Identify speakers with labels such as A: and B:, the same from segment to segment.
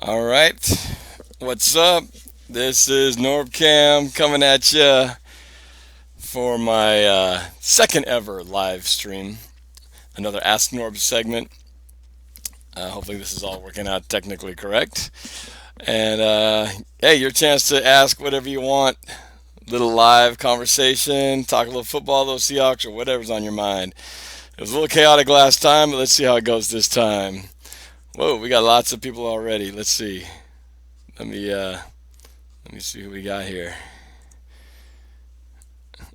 A: All right. What's up? This is Norbcam coming at you for my second ever live stream. Another Ask Norb segment. Hopefully, this is all working out technically correct. And hey, your chance to ask whatever you want. Little live conversation, talk a little football, those Seahawks, or whatever's on your mind. It was a little chaotic last time, but let's see how it goes this time. Whoa, we got lots of people already. Let's see. Let me uh, let me see who we got here.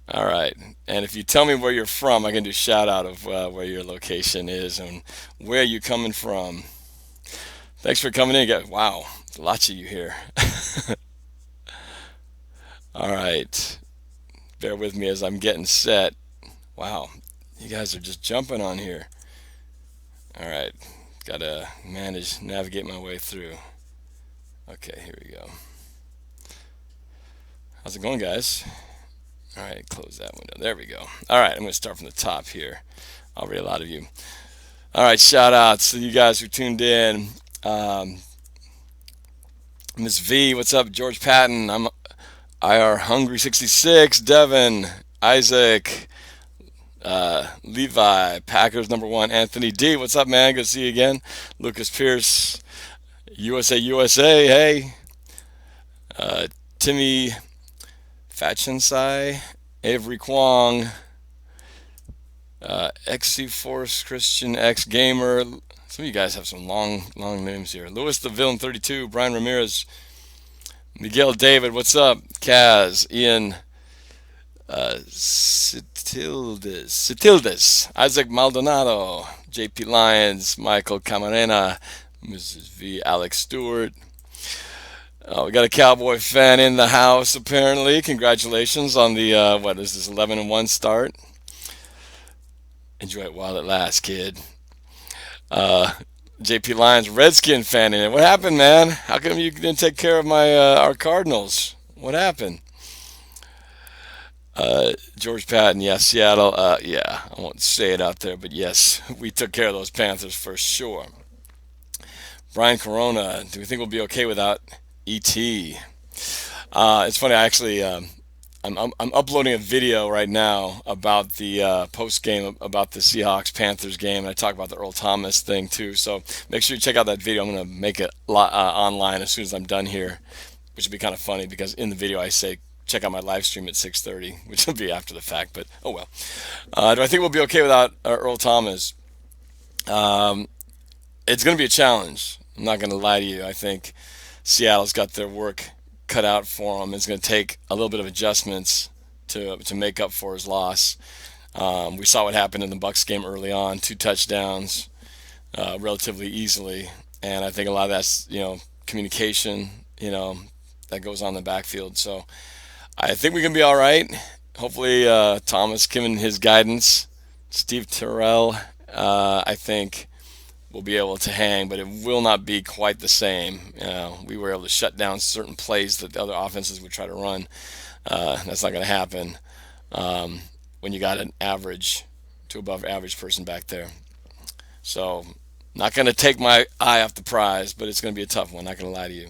A: All right. And if you tell me where you're from, I can do shout out of where your location is and where you're coming from. Thanks for coming in. Wow, lots of you here. All right. Bear with me as I'm getting set. Wow, you guys are just jumping on here. All right. Gotta navigate my way through. Okay, here we go. How's it going, guys? All right, close that window. There we go. All right, I'm going to start from the top here. Already a lot of you. All right, shout outs to you guys who tuned in. Um, Miss V, what's up? George Patton, I'm IR Hungry 66. Devin, Isaac, Levi, Packers number one. Anthony D, what's up, man? Good to see you again. Lucas Pierce, USA, USA. Hey, Timmy Fachinsai, Avery Kwong, XC Force, Christian X Gamer. Some of you guys have some long names here. Louis the Villain 32, Brian Ramirez, Miguel David, what's up? Kaz, Ian, Citildes, Isaac Maldonado, JP Lyons, Michael Camarena, Mrs. V, Alex Stewart. We got a Cowboy fan in the house apparently. Congratulations on the what is this 11-1 start. Enjoy it while it lasts, kid. Uh, JP Lyons, Redskin fan in it. What happened, man? How come you didn't take care of my our Cardinals? What happened? George Patton, yeah, Seattle. Yeah, I won't say it out there, but yes, we took care of those Panthers for sure. Brian Corona, do we think we'll be okay without ET? It's funny. I actually, I'm uploading a video right now about the post game about the Seahawks Panthers game, and I talk about the Earl Thomas thing too. So make sure you check out that video. I'm gonna make it online as soon as I'm done here, which will be kind of funny because in the video I say check out my live stream at 6:30, which will be after the fact. But oh well. Do I think we'll be okay without Earl Thomas? Um, it's gonna be a challenge. I'm not gonna lie to you. I think Seattle's got their work cut out for him. It's going to take a little bit of adjustments to make up for his loss. We saw what happened in the Bucks game early on, two touchdowns, relatively easily, and I think a lot of that's communication, that goes on in the backfield. So I think we can be all right. Hopefully, Thomas, given his guidance, Steve Terrell, I think will be able to hang, but it will not be quite the same. We were able to shut down certain plays that the other offenses would try to run. That's not going to happen when you got an average to above average person back there. So, not going to take my eye off the prize, but it's going to be a tough one. Not going to lie to you.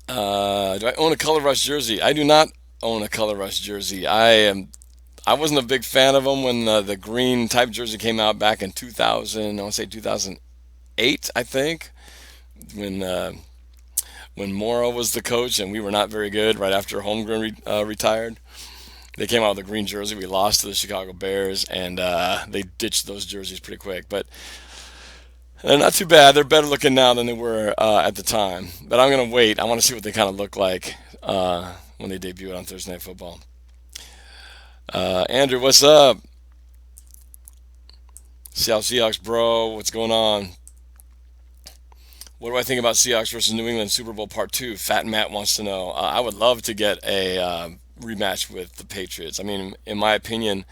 A: Do I own a Color Rush jersey? I do not own a Color Rush jersey. I wasn't a big fan of them when the green type jersey came out back in 2000. I want to say 2008, I think, when Mora was the coach and we were not very good right after Holmgren retired. They came out with a green jersey. We lost to the Chicago Bears, and they ditched those jerseys pretty quick. But they're not too bad. They're better looking now than they were at the time. But I'm going to wait. I want to see what they kind of look like when they debut on Thursday Night Football. Andrew, what's up? Seattle Seahawks, bro. What's going on? What do I think about Seahawks versus New England Super Bowl Part 2? Fat Matt wants to know. I would love to get a rematch with the Patriots. I mean, in my opinion,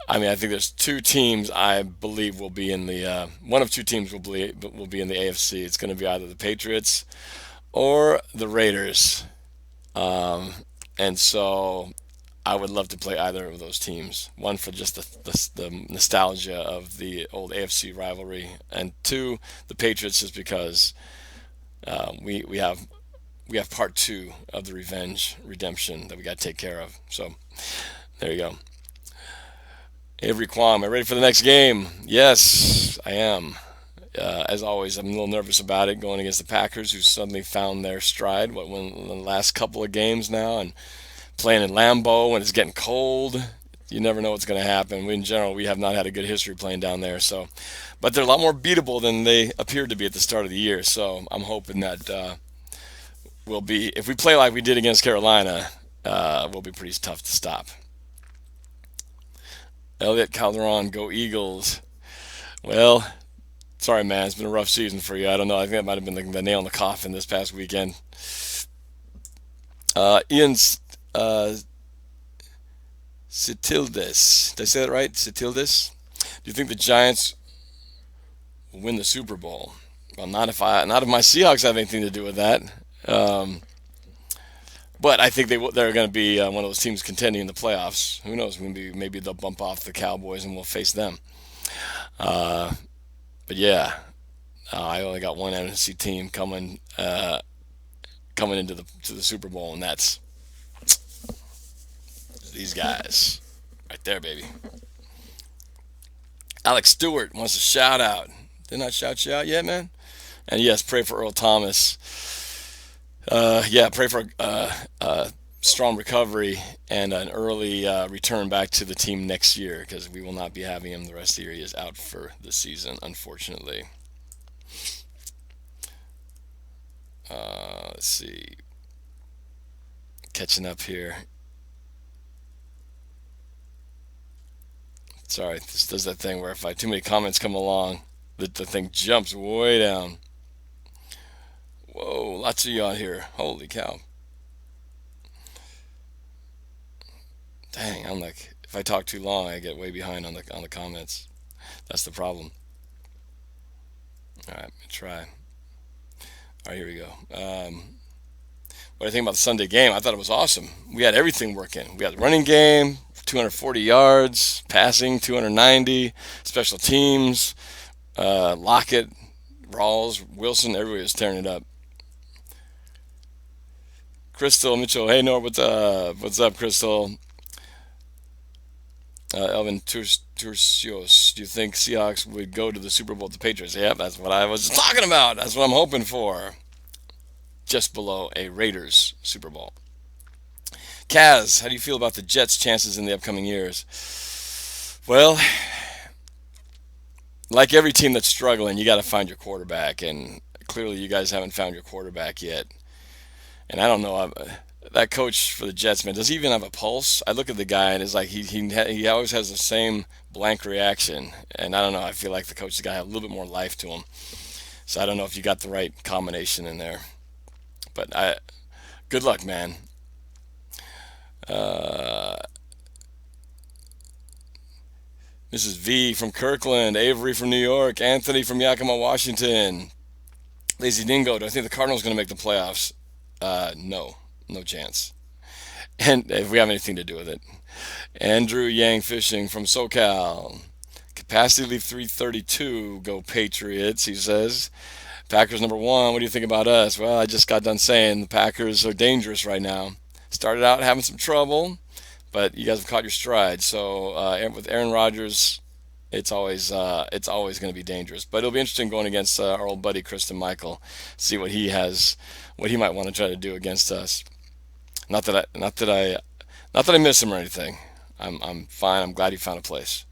A: I think there's two teams I believe will be in the one of two teams will be in the AFC. It's going to be either the Patriots or the Raiders. And so I would love to play either of those teams. One for just the nostalgia of the old AFC rivalry, and two, the Patriots, just because we have part two of the revenge redemption that we got to take care of. So there you go. Avery Kwam, am I ready for the next game? Yes, I am. As always, I'm a little nervous about it going against the Packers, who suddenly found their stride. What, when the last couple of games now, and playing in Lambeau when it's getting cold, you never know what's going to happen. In general, we have not had a good history playing down there. So, but they're a lot more beatable than they appeared to be at the start of the year. So I'm hoping that we'll be, if we play like we did against Carolina, we'll be pretty tough to stop. Elliot Calderon, go Eagles. Well, sorry, man. It's been a rough season for you. I don't know. I think that might have been the nail in the coffin this past weekend. Ian's Citildis. Did I say that right? Citildis? Do you think the Giants will win the Super Bowl? Well, not if my Seahawks have anything to do with that. Um, but I think they're going to be one of those teams contending in the playoffs. Who knows? Maybe they'll bump off the Cowboys and we'll face them. Uh, but yeah, I only got one NFC team coming into the Super Bowl, and that's these guys right there, baby. Alex Stewart wants a shout out. Didn't I shout you out yet, man? And yes, pray for Earl Thomas. Yeah, pray for strong recovery and an early return back to the team next year, because we will not be having him the rest of the year. He is out for the season, unfortunately. Let's see. Catching up here. Sorry, this does that thing where if too many comments come along, the thing jumps way down. Whoa, lots of you on here. Holy cow. Dang, I'm like, if I talk too long, I get way behind on the comments. That's the problem. All right, try. All right, here we go. What do you think about the Sunday game? I thought it was awesome. We had everything working. We had the running game, 240 yards, passing, 290, special teams, Lockett, Rawls, Wilson, everybody was tearing it up. Crystal Mitchell, hey Norb, what's up? What's up, Crystal? Elvin Turcios, do you think Seahawks would go to the Super Bowl with the Patriots? Yeah, that's what I was talking about. That's what I'm hoping for. Just below a Raiders Super Bowl. Kaz, how do you feel about the Jets' chances in the upcoming years? Well, like every team that's struggling, you got to find your quarterback, and clearly you guys haven't found your quarterback yet. And I don't know, that coach for the Jets, man, does he even have a pulse? I look at the guy and it's like he always has the same blank reaction, and I don't know. I feel like the coach has got to have a little bit more life to him. So I don't know if you got the right combination in there. But good luck, man. Uh, Mrs. V from Kirkland, Avery from New York, Anthony from Yakima, Washington. Lazy Dingo, do I think the Cardinals going to make the playoffs? No, no chance. And if we have anything to do with it. Andrew Yang Fishing from SoCal. Capacity leave 332. Go Patriots, he says. Packers number one. What do you think about us? Well, I just got done saying the Packers are dangerous right now. Started out having some trouble, but you guys have caught your stride. So with Aaron Rodgers, it's always going to be dangerous. But it'll be interesting going against our old buddy Kristen Michael, see what he has, what he might want to try to do against us. Not that I miss him or anything. I'm fine. I'm glad he found a place.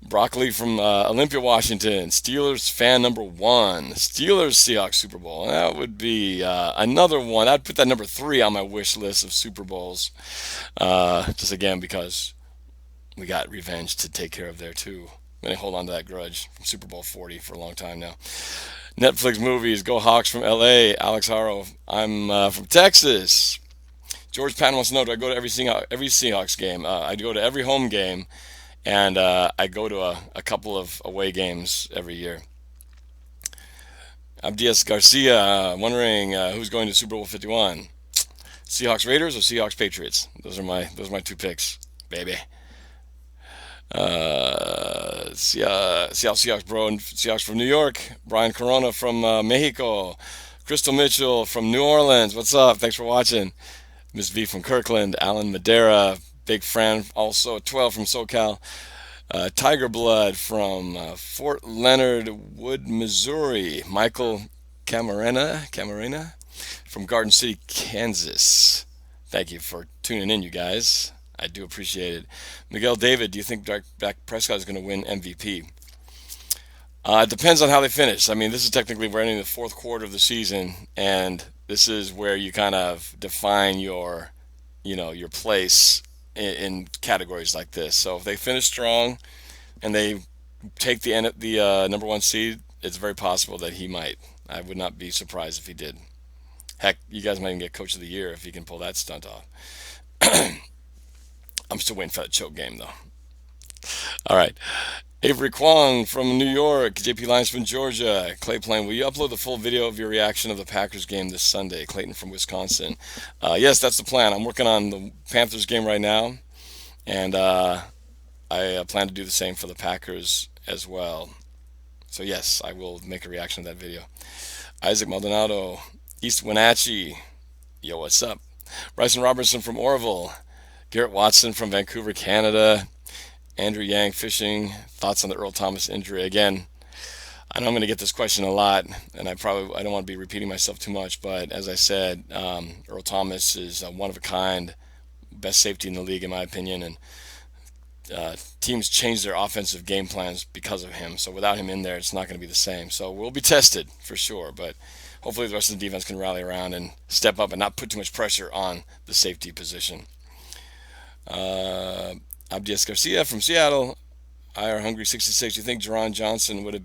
A: Broccoli from Olympia, Washington. Steelers fan number one. Steelers Seahawks Super Bowl. That would be another one. I'd put that number three on my wish list of Super Bowls. Just again because we got revenge to take care of there too. I'm gonna hold on to that grudge from Super Bowl 40 for a long time now. Netflix movies. Go Hawks from L.A. Alex Haro. I'm from Texas. George Patton wants to know: do I go to every Seahawks game? I go to every home game. And I go to a couple of away games every year. Abdias Garcia wondering who's going to Super Bowl 51. Seahawks Raiders or Seahawks Patriots. Those are my two picks, baby. Seattle Seahawks bro and Seahawks from New York. Brian Corona from Mexico. Crystal Mitchell from New Orleans. What's up? Thanks for watching. Miss V from Kirkland. Alan Madera, big fan also 12 from SoCal. Tiger Blood from Fort Leonard Wood, Missouri. Michael Camarena from Garden City, Kansas. Thank you for tuning in, you guys. I do appreciate it. Miguel David, do you think Dak Prescott is going to win MVP? It depends on how they finish. I mean, this is technically we're entering the fourth quarter of the season, and this is where you kind of define your place in categories like this. So if they finish strong and they take the number one seed, it's very possible that he might. I would not be surprised if he did. Heck, you guys might even get Coach of the Year if he can pull that stunt off. I'm still waiting for that choke game, though. All right. Avery Kwong from New York. JP Lyons from Georgia. Clay Plain, will you upload the full video of your reaction of the Packers game this Sunday? Clayton from Wisconsin. Yes, that's the plan. I'm working on the Panthers game right now, and I plan to do the same for the Packers as well. So, yes, I will make a reaction to that video. Isaac Maldonado. East Wenatchee. Yo, what's up? Bryson Robertson from Orville. Garrett Watson from Vancouver, Canada. Andrew Yang Fishing. Thoughts on the Earl Thomas injury? Again, I know I'm going to get this question a lot, and I don't want to be repeating myself too much, but as I said, Earl Thomas is one of a kind, best safety in the league in my opinion, and teams change their offensive game plans because of him. So without him in there, it's not going to be the same. So we'll be tested for sure, but hopefully the rest of the defense can rally around and step up and not put too much pressure on the safety position. Abdias Garcia from Seattle. IR Hungry 66. You think Jerron Johnson would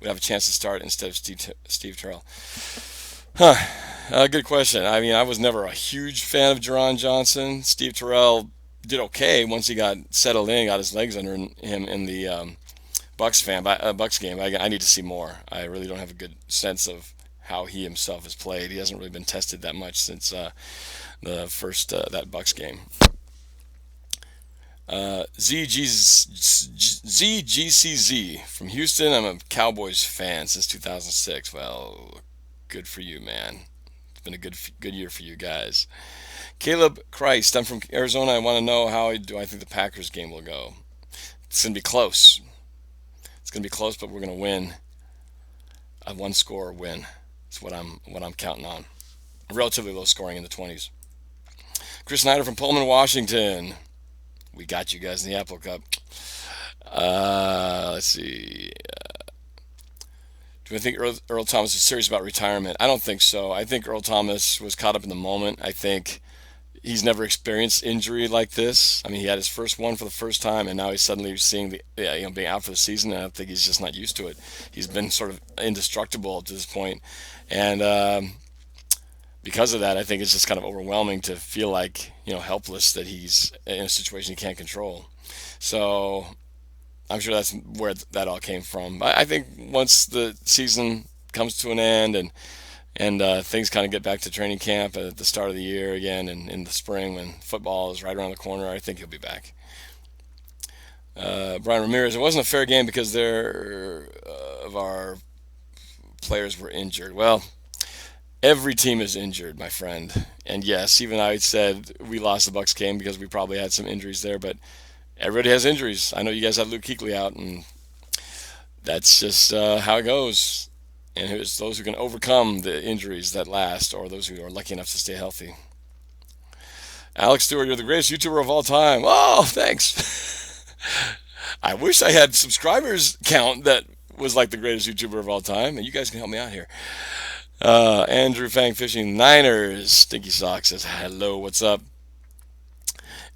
A: have a chance to start instead of Steve Terrell? Good question. I mean, I was never a huge fan of Jerron Johnson. Steve Terrell did okay once he got settled in, got his legs under him in the Bucks game. I need to see more. I really don't have a good sense of how he himself has played. He hasn't really been tested that much since the first that Bucks game. ZGCZ from Houston. I'm a Cowboys fan since 2006. Well, good for you, man. It's been a good year for you guys. Caleb Christ. I'm from Arizona. I want to know how do I think the Packers game will go. It's going to be close. It's going to be close, but we're going to win. A one-score win. That's what I'm counting on. Relatively low scoring in the 20s. Chris Snyder from Pullman, Washington. We got you guys in the Apple Cup. Let's see. Do I think Earl Thomas is serious about retirement? I don't think so. I think Earl Thomas was caught up in the moment. I think he's never experienced injury like this. I mean, he had his first one for the first time, and now he's suddenly seeing being out for the season. And I think he's just not used to it. He's been sort of indestructible to this point, and because of that, I think it's just kind of overwhelming to feel like helpless that he's in a situation he can't control. So I'm sure that's where that all came from. I think once the season comes to an end and things kind of get back to training camp at the start of the year again, and in the spring when football is right around the corner, I think he'll be back. Brian Ramirez, it wasn't a fair game because of our players were injured. Well, every team is injured, my friend. And yes, even I said we lost the Bucks game because we probably had some injuries there, but everybody has injuries. I know you guys have Luke Kuechly out, and that's just how it goes. And it's those who can overcome the injuries that last, or those who are lucky enough to stay healthy. Alex Stewart, you're the greatest YouTuber of all time. Oh, thanks. I wish I had subscribers count that was like the greatest YouTuber of all time, and you guys can help me out here. Andrew Fang Fishing Niners. Stinky Sock says, hello, what's up?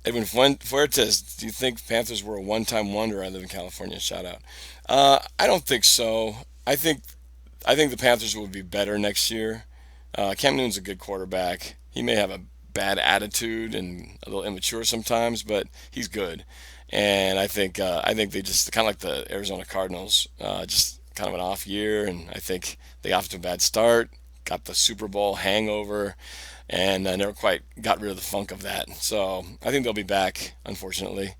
A: Edwin Fuertes, do you think Panthers were a one-time wonder? I live in California. Shout out. I don't think so. I think the Panthers will be better next year. Cam Newton's a good quarterback. He may have a bad attitude and a little immature sometimes, but he's good. And I think they just kind of like the Arizona Cardinals, just kind of an off year, and I think they got off to a bad start, got the Super Bowl hangover, and never quite got rid of the funk of that. So I think they'll be back, unfortunately.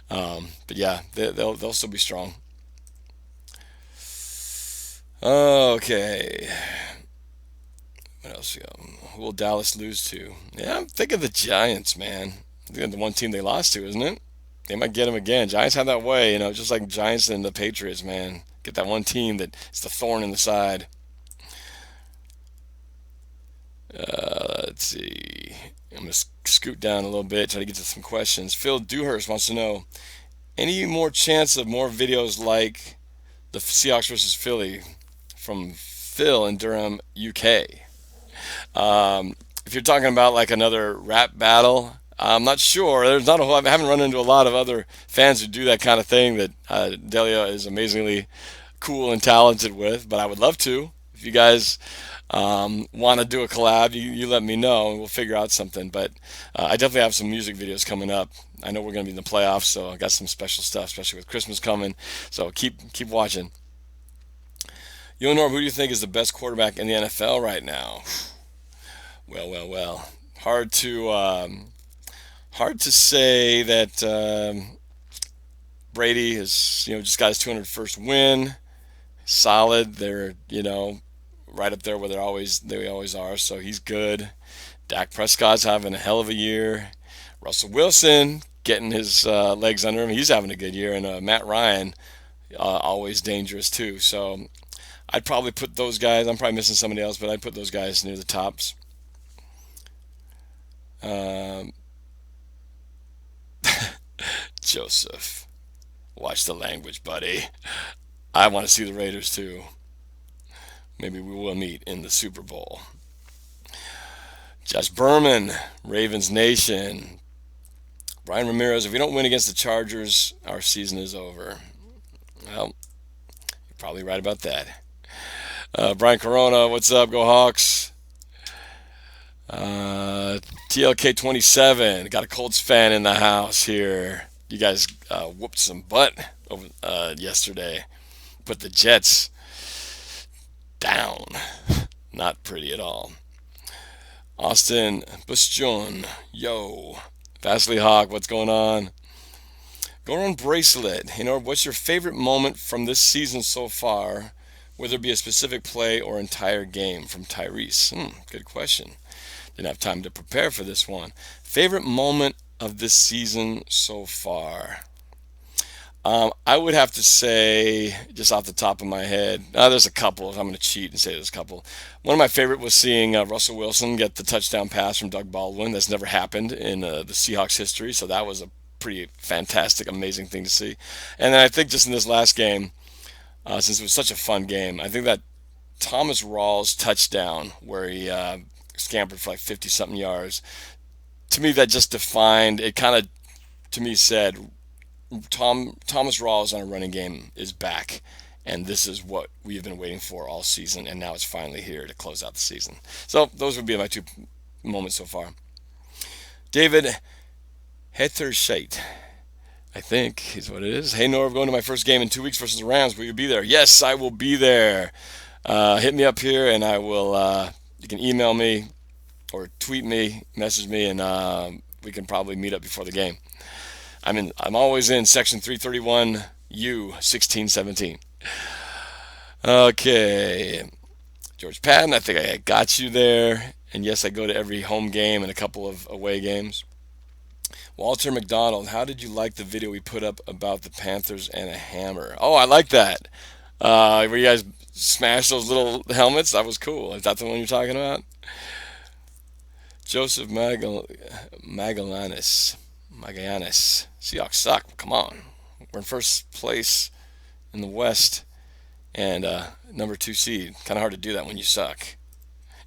A: But yeah, they'll still be strong. Okay, what else we got? Who will Dallas lose to? Yeah, I'm thinking the Giants, man. I think the one team they lost to, isn't it? They might get them again. Giants have that way, just like Giants and the Patriots, man. Get that one team that is the thorn in the side. Let's see. I'm going to scoot down a little bit, try to get to some questions. Phil Dewhurst wants to know, any more chance of more videos like the Seahawks versus Philly from Phil in Durham, UK? If you're talking about like another rap battle, I'm not sure. There's not a whole. I haven't run into a lot of other fans who do that kind of thing that Delia is amazingly cool and talented with. But I would love to. If you guys want to do a collab, you let me know and we'll figure out something. But I definitely have some music videos coming up. I know we're going to be in the playoffs, so I got some special stuff, especially with Christmas coming. So keep watching. Norb, who do you think is the best quarterback in the NFL right now? Well. Hard to say that Brady has just got his 201st win. Solid. They're right up there where they always are. So he's good. Dak Prescott's having a hell of a year. Russell Wilson getting his legs under him. He's having a good year, and Matt Ryan always dangerous too. So I'd probably put those guys. I'm probably missing somebody else, but I'd put those guys near the tops. Um, Joseph, watch the language, buddy. I want to see the Raiders too. Maybe we will meet in the Super Bowl. Josh Berman, Ravens Nation. Brian Ramirez, if we don't win against the Chargers, our season is over. Well, you're probably right about that. Brian Corona, what's up? Go Hawks. TLK27, got a Colts fan in the house here. You guys whooped some butt over yesterday. Put the Jets down. Not pretty at all. Austin Bustion, yo. Fastly Hawk, what's going on? Going on bracelet. What's your favorite moment from this season so far? Whether it be a specific play or entire game, from Tyrese. Good question. Didn't have time to prepare for this one. Favorite moment of this season so far? I would have to say, just off the top of my head, there's a couple. I'm going to cheat and say there's a couple. One of my favorite was seeing Russell Wilson get the touchdown pass from Doug Baldwin. That's never happened in the Seahawks history, so that was a pretty fantastic, amazing thing to see. And then I think just in this last game, since it was such a fun game, I think that Thomas Rawls touchdown where he scampered for like 50-something yards, to me that just defined, it kind of, to me said, Thomas Rawls on a running game is back, and this is what we've been waiting for all season, and now it's finally here to close out the season. So those would be my two moments so far. David Hethersheit, I think is what it is. Hey Norb, going to my first game in 2 weeks versus the Rams. Will you be there? Yes, I will be there. Hit me up here, and I will. You can email me or tweet me, message me, and we can probably meet up before the game. I'm always in section 331U 1617. Okay, George Patton, I think I got you there. And yes, I go to every home game and a couple of away games. Walter McDonald, how did you like the video we put up about the Panthers and a hammer? Oh, I like that. Where you guys smashed those little helmets? That was cool. Is that the one you're talking about? Joseph Magallanes. Seahawks suck. Come on. We're in first place in the West and number 2 seed. Kind of hard to do that when you suck.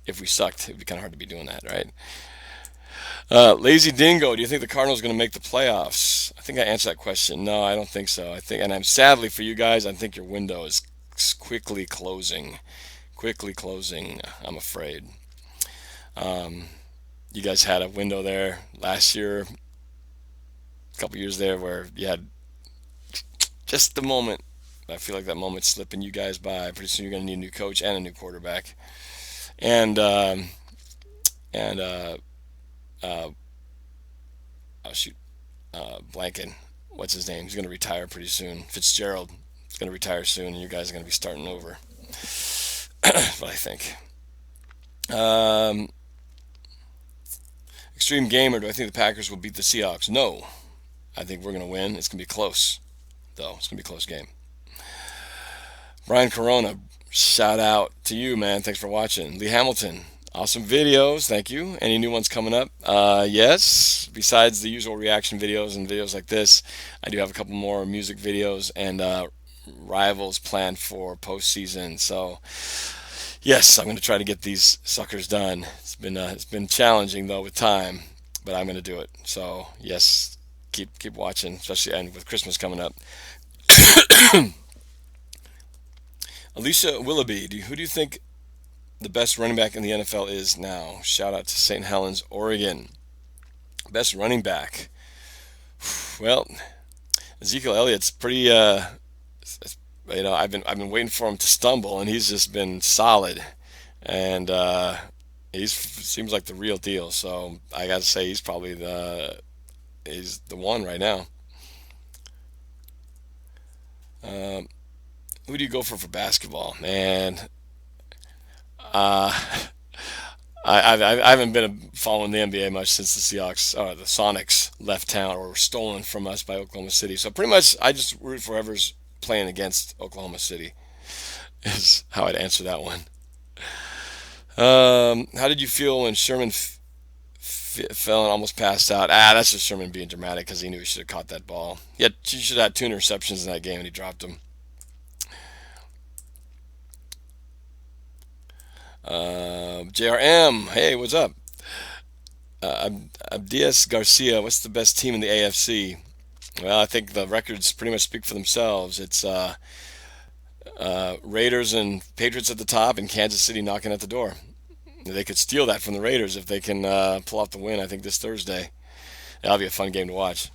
A: If we sucked, it'd be kind of hard to be doing that, right? Lazy Dingo, do you think the Cardinals are going to make the playoffs? I think I answered that question. No, I don't think so. And I'm sadly for you guys, I think your window is quickly closing. Quickly closing, I'm afraid. You guys had a window there last year, a couple years there, where you had just the moment. I feel like that moment's slipping you guys by. Pretty soon you're going to need a new coach and a new quarterback. And and uh, oh shoot, blanking. What's his name? He's going to retire pretty soon. Fitzgerald is going to retire soon, and you guys are going to be starting over. That's what I think. Um, Extreme Gamer, do I think the Packers will beat the Seahawks? No. I think we're going to win. It's going to be close, though. It's going to be a close game. Brian Corona, shout out to you, man. Thanks for watching. Lee Hamilton, awesome videos. Thank you. Any new ones coming up? Yes. Besides the usual reaction videos and videos like this, I do have a couple more music videos and rivals planned for postseason. So, yes, I'm going to try to get these suckers done. It's been challenging though with time, but I'm going to do it. So, yes, keep watching, especially and with Christmas coming up. Alicia Willoughby, who do you think the best running back in the NFL is now? Shout out to St. Helens, Oregon. Best running back. Well, Ezekiel Elliott's pretty. I've been waiting for him to stumble, and he's just been solid, and he seems like the real deal. So I got to say, he's the one right now. Um, who do you go for basketball, man? Uh, I haven't been following the NBA much since the Sonics left town or were stolen from us by Oklahoma City. So pretty much, I just root for whoever's playing against Oklahoma City. Is how I'd answer that one. How did you feel when Sherman fell and almost passed out? That's just Sherman being dramatic because he knew he should have caught that ball. He should have had 2 interceptions in that game and he dropped them. JRM, hey, what's up? Abdias Garcia, what's the best team in the AFC? Well, I think the records pretty much speak for themselves. It's Raiders and Patriots at the top, and Kansas City knocking at the door. They could steal that from the Raiders if they can pull off the win, I think, this Thursday. That'll be a fun game to watch.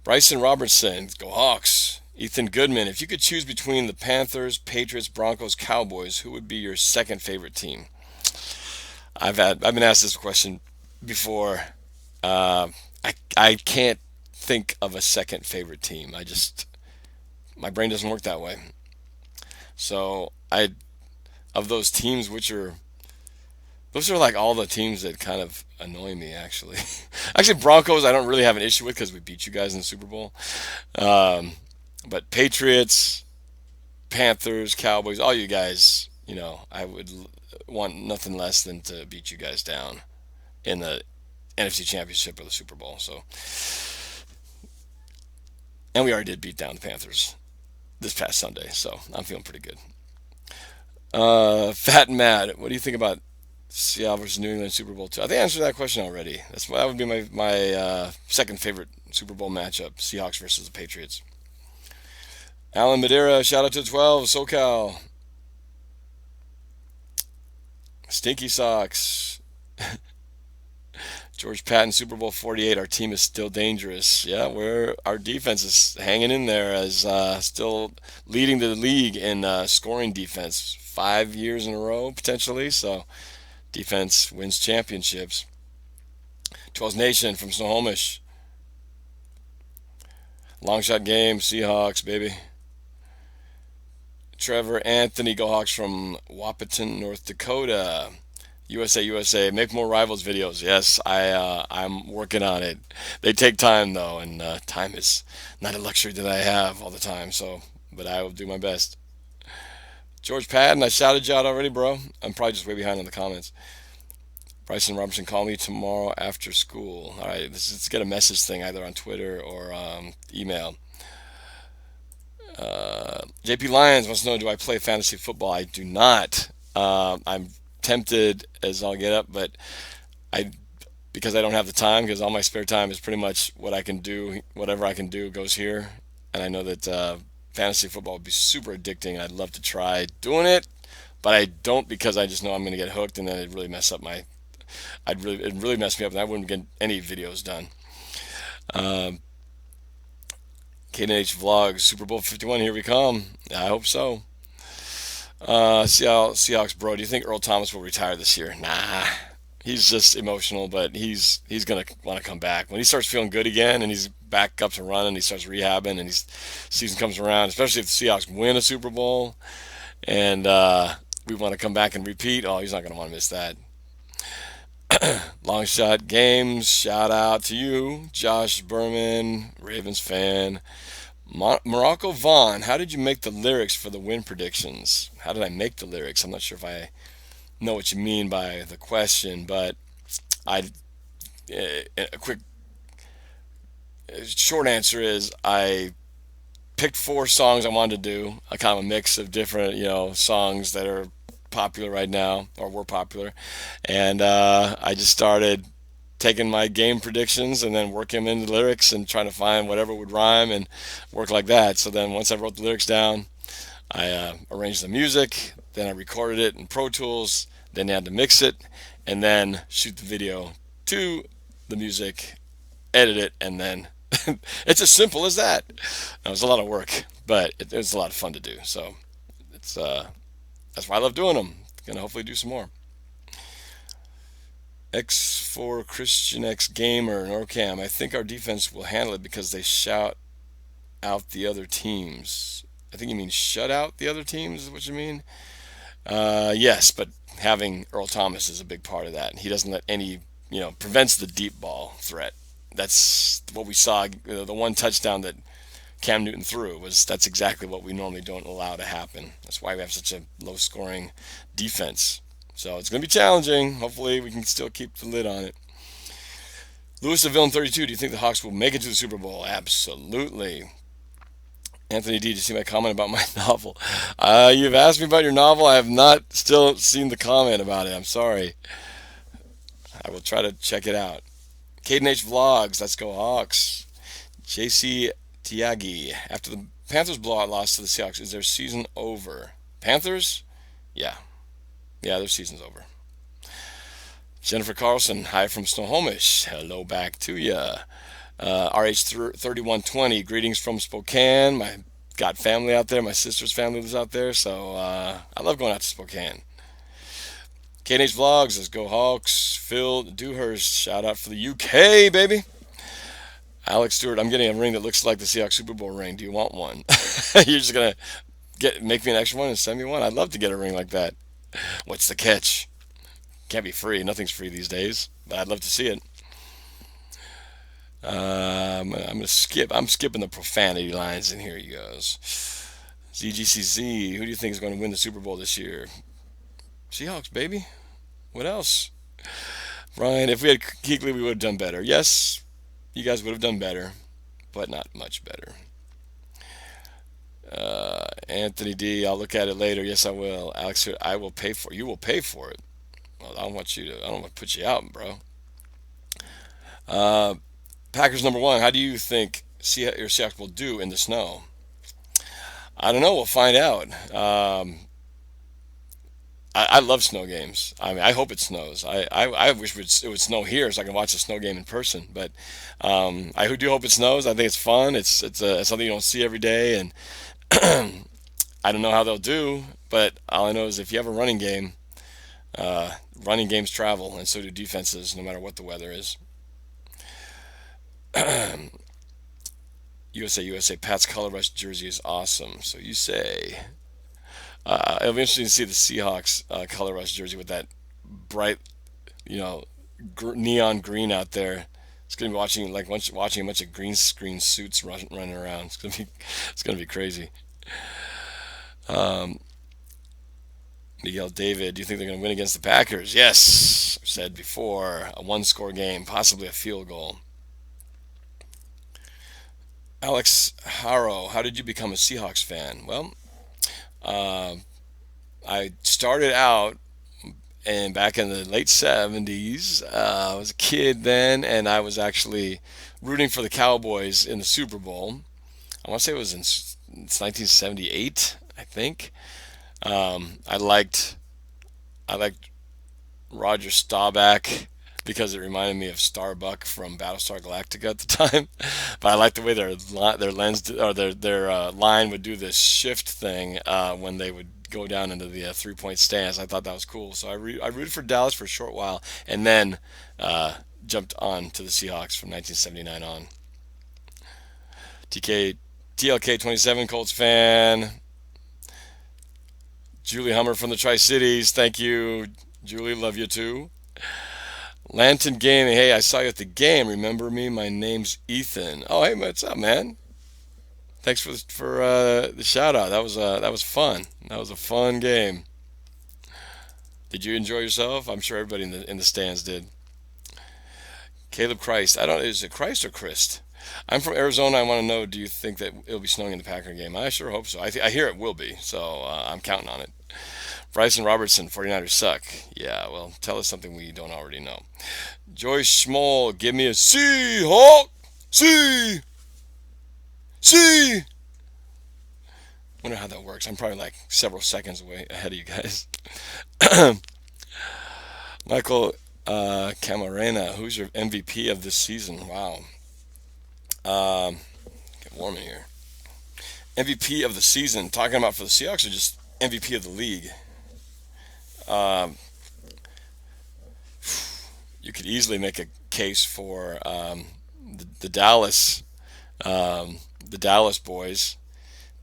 A: Bryson Robertson, go Hawks. Ethan Goodman, if you could choose between the Panthers, Patriots, Broncos, Cowboys, who would be your second favorite team? I've been asked this question before. I can't think of a second favorite team. My brain doesn't work that way. So of those teams, those are like all the teams that kind of annoy me actually. Actually, Broncos I don't really have an issue with because we beat you guys in the Super Bowl. But Patriots, Panthers, Cowboys, all you guys, I would want nothing less than to beat you guys down in the NFC Championship or the Super Bowl. So, and we already did beat down the Panthers this past Sunday, so I'm feeling pretty good. Fat and Mad, what do you think about Seattle versus New England Super Bowl 2? I think I answered that question already. That would be my second favorite Super Bowl matchup: Seahawks versus the Patriots. Alan Madeira, shout out to 12 SoCal. Stinky Socks. George Patton, Super Bowl 48. Our team is still dangerous. Yeah, our defense is hanging in there as still leading the league in scoring defense 5 years in a row potentially. So defense wins championships. 12's Nation from Snohomish. Long shot game, Seahawks, baby. Trevor Anthony, Go Hawks from Wapaton, North Dakota. USA, make more Rivals videos. Yes, I'm working on it. They take time though, and time is not a luxury that I have all the time. So, but I will do my best. George Patton, I shouted you out already, bro. I'm probably just way behind on the comments. Bryson Robinson, call me tomorrow after school. All right, let's get a message thing either on Twitter or email. JP Lyons wants to know, do I play fantasy football? I do not. I'm tempted as I'll get up, but because I don't have the time, because all my spare time is pretty much what I can do, whatever I can do goes here, and I know that fantasy football would be super addicting. I'd love to try doing it, but I don't because I just know I'm going to get hooked, and then it'd really mess me up, and I wouldn't get any videos done. K&H Vlogs, Super Bowl 51, here we come. I hope so. Seahawks, bro, do you think Earl Thomas will retire this year? Nah. He's just emotional, but he's gonna want to come back when he starts feeling good again, and he's back up to running. He starts rehabbing, and he's season comes around, especially if the Seahawks win a Super Bowl, and we want to come back and repeat. Oh, he's not gonna want to miss that. Long shot games. Shout out to you, Josh Berman, Ravens fan. Morocco Vaughn, how did you make the lyrics for the win predictions? How did I make the lyrics? I'm not sure if I know what you mean by the question, but I a quick short answer is I picked four songs I wanted to do, a kind of a mix of different songs that are popular right now or were popular, and I just started taking my game predictions and then working them into the lyrics and trying to find whatever would rhyme and work like that. So then once I wrote the lyrics down, I arranged the music, then I recorded it in Pro Tools, then I had to mix it, and then shoot the video to the music, edit it, and then it's as simple as that. It was a lot of work, but it was a lot of fun to do. So it's that's why I love doing them. Gonna hopefully do some more. X4 Christian X Gamer Norbcam. I think our defense will handle it because they shout out the other teams. I think you mean shut out the other teams, is what you mean? Yes, but having Earl Thomas is a big part of that. He doesn't let any, prevents the deep ball threat. That's what we saw. The one touchdown that Cam Newton threw that's exactly what we normally don't allow to happen. That's why we have such a low scoring defense. So it's going to be challenging. Hopefully we can still keep the lid on it. Lewis of Villain 32, do you think the Hawks will make it to the Super Bowl? Absolutely. Anthony D, did you see my comment about my novel? You've asked me about your novel. I have not still seen the comment about it. I'm sorry. I will try to check it out. Caden H Vlogs, let's go Hawks. JC Tiagi, after the Panthers blowout loss to the Seahawks, is their season over? Panthers? Yeah. Yeah, their season's over. Jennifer Carlson, hi from Snohomish. Hello back to ya. RH3120, greetings from Spokane. My got family out there. My sister's family lives out there, so I love going out to Spokane. KNH Vlogs, let's go Hawks. Phil Dewhurst, shout out for the UK, baby. Alex Stewart, I'm getting a ring that looks like the Seahawks Super Bowl ring. Do you want one? You're just gonna make me an extra one and send me one? I'd love to get a ring like that. What's the catch? Can't be free. Nothing's free these days, but I'd love to see it. I'm gonna skip. I'm skipping the profanity lines, and here he goes. ZGCZ, who do you think is going to win the Super Bowl this year? Seahawks, baby. What else? Ryan, if we had Kuechly, we would have done better. Yes, you guys would have done better, but not much better. Anthony D, I'll look at it later. Yes, I will. Alex, I will pay for it. You will pay for it. Well, I don't want you to. I don't want to put you out, bro. Packers number one. How do you think your Seahawks will do in the snow? I don't know. We'll find out. I love snow games. I mean, I hope it snows. I wish it would snow here so I can watch a snow game in person. But I do hope it snows. I think it's fun. It's something you don't see every day, and I don't know how they'll do. But all I know is if you have a running game, running games travel, and so do defenses, no matter what the weather is. USA, Pat's color rush jersey is awesome. So you say. It'll be interesting to see the Seahawks color rush jersey with that bright, you know, neon green out there. It's gonna be watching a bunch of green screen suits running around. It's gonna be crazy. Um, Miguel David, do you think they're gonna win against the Packers? Yes, I've said before, a one-score game, possibly a field goal. Alex Harrow, how did you become a Seahawks fan? Well, uh, I started out and back in the late 70s. I was a kid then, and I was actually rooting for the Cowboys in the Super Bowl. I want to say it was it's 1978, I think. I liked Roger Staubach because it reminded me of Starbuck from Battlestar Galactica at the time. But I liked the way their lens or their line would do this shift thing when they would go down into the 3-point stance. I thought that was cool. So I rooted for Dallas for a short while, and then jumped on to the Seahawks from 1979 on. TLK 27 Colts fan. Julie Hummer from the Tri-Cities. Thank you, Julie. Love you too. Lantern Gaming. Hey, I saw you at the game. Remember me? My name's Ethan. Oh, hey, what's up, man? Thanks for the shout out. That was fun. That was a fun game. Did you enjoy yourself? I'm sure everybody in the stands did. Caleb Christ. I don't. Is it Christ or Christ? I'm from Arizona. I want to know. Do you think that it'll be snowing in the Packer game? I sure hope so. I hear it will be. So I'm counting on it. Bryson Robertson. 49ers suck. Yeah. Well, tell us something we don't already know. Joyce Schmoll. Give me a Seahawk. See. Wonder how that works. I'm probably like several seconds away ahead of you guys. Michael Camarena, who's your MVP of this season? Wow. Get warm in here. MVP of the season. Talking about for the Seahawks or just MVP of the league? You could easily make a case for the Dallas boys.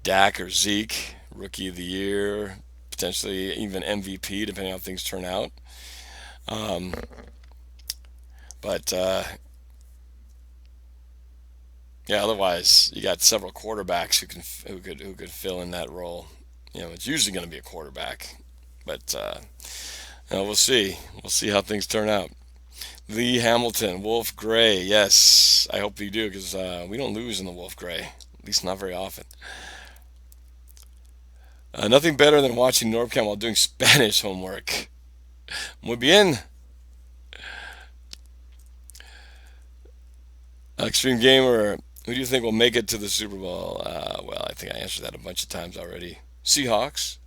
A: Dak or Zeke, Rookie of the Year, potentially even MVP, depending on how things turn out. But yeah, otherwise you got several quarterbacks who could fill in that role. You know, it's usually going to be a quarterback, but we'll see. We'll see how things turn out. Lee Hamilton, Wolf Gray. Yes, I hope you do because we don't lose in the Wolf Gray, at least not very often. Nothing better than watching Norbcam while doing Spanish homework. Muy bien. Extreme Gamer, who do you think will make it to the Super Bowl? Well, I think I answered that a bunch of times already. Seahawks,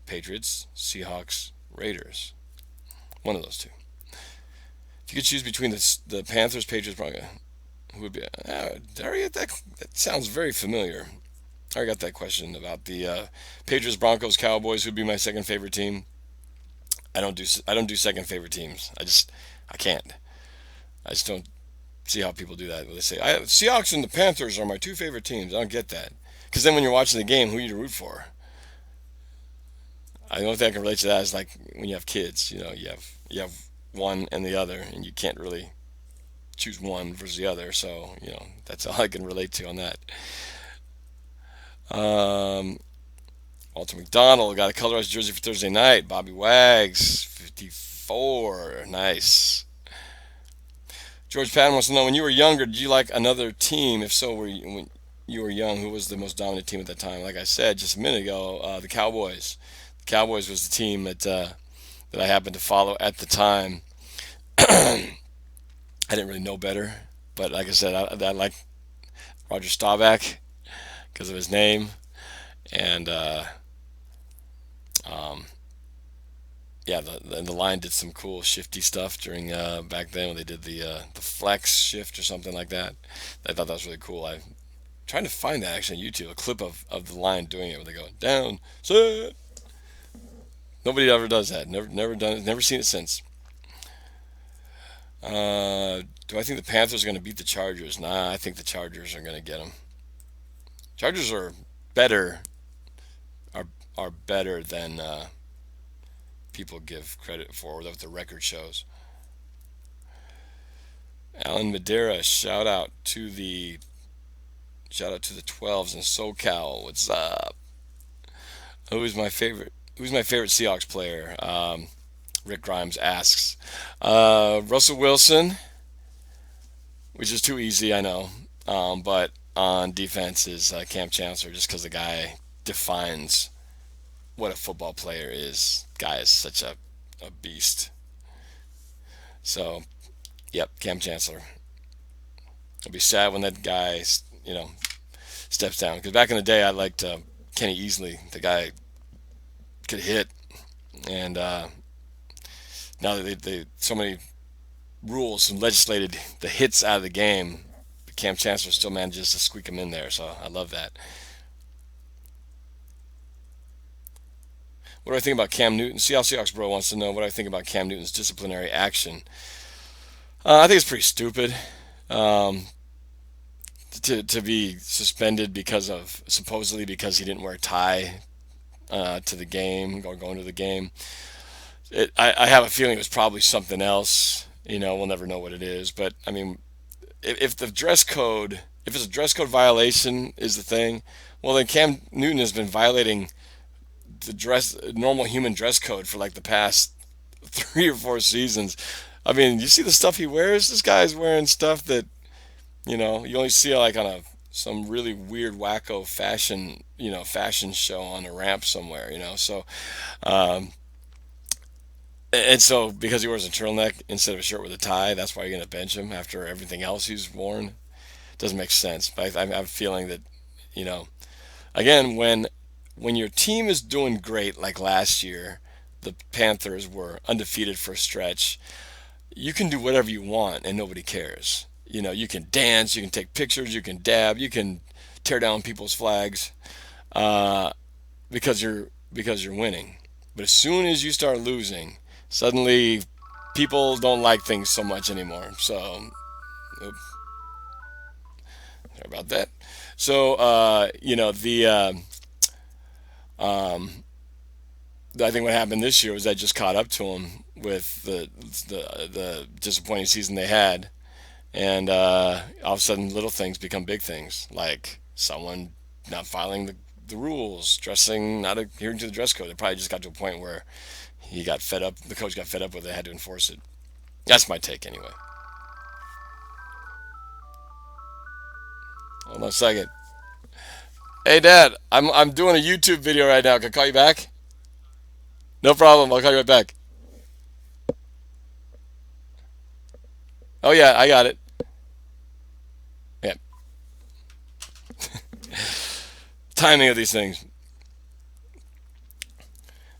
A: Patriots, Seahawks, Raiders. One of those two. If you could choose between the Panthers, Patriots, Broncos, who would be? That sounds very familiar. I already got that question about the Patriots, Broncos, Cowboys. Who'd be my second favorite team? I don't do second favorite teams. I can't. I just don't see how people do that. They say Seahawks and the Panthers are my two favorite teams. I don't get that. Because then when you're watching the game, who you root for? The only thing I can relate to that is like when you have kids. You know, you have one and the other, and you can't really choose one versus the other. So that's all I can relate to on that. Walter McDonald got a colorized jersey for Thursday night. Bobby Wags, 54. Nice. George Patton wants to know, when you were younger, did you like another team? If so, when you were young, who was the most dominant team at that time? Like I said just a minute ago, the Cowboys. The Cowboys was the team that I happened to follow at the time. I didn't really know better, but like I said, I like Roger Staubach because of his name, and the line did some cool shifty stuff during back then when they did the flex shift or something like that. I thought that was really cool. I'm trying to find that actually on YouTube, a clip of the line doing it where they go down, set. Nobody ever does that. Never seen it since. Do I think the Panthers are going to beat the Chargers? Nah, I think the Chargers are going to get them. Chargers are better than people give credit for, what the record shows. Alan Madeira, shout out to the 12s in SoCal. What's up? Who's my favorite Seahawks player? Rick Grimes asks. Russell Wilson, which is too easy, I know. But on defense is Cam Chancellor, just because the guy defines what a football player is. Guy is such a beast. So, yep, Cam Chancellor. I'll be sad when that guy, steps down. Because back in the day, I liked Kenny Easley. The guy could hit, and now that they so many rules and legislated the hits out of the game, Cam Chancellor still manages to squeak them in there. So I love that. What do I think about Cam Newton? Seahawks Bro wants to know what I think about Cam Newton's disciplinary action. I think it's pretty stupid um, to be suspended because of supposedly because he didn't wear a tie to the game or going to the game. I have a feeling it was probably something else. We'll never know what it is. But I mean, if the dress code, if it's a dress code violation, is the thing, well then Cam Newton has been violating the normal human dress code for like the past 3 or 4 seasons. I mean, you see the stuff he wears. This guy's wearing stuff that you only see like on some really weird wacko fashion show on a ramp somewhere. Um, and so because he wears a turtleneck instead of a shirt with a tie, that's why you're gonna bench him after everything else he's worn. Doesn't make sense. But I have a feeling that you know again when your team is doing great like last year, the Panthers were undefeated for a stretch. You can do whatever you want and nobody cares. You can dance, you can take pictures, you can dab, you can tear down people's flags uh, because you're winning. But as soon as you start losing, suddenly people don't like things so much anymore. So, oops, sorry about that. So, um, I think what happened this year was that just caught up to him with the disappointing season they had, and all of a sudden little things become big things, like someone not following the rules, dressing not adhering to the dress code. It probably just got to a point where he got fed up. The coach got fed up with it, had to enforce it. That's my take anyway. Hold on a second. Hey Dad, I'm doing a YouTube video right now. Can I call you back? No problem. I'll call you right back. Oh yeah, I got it. Yeah, timing of these things.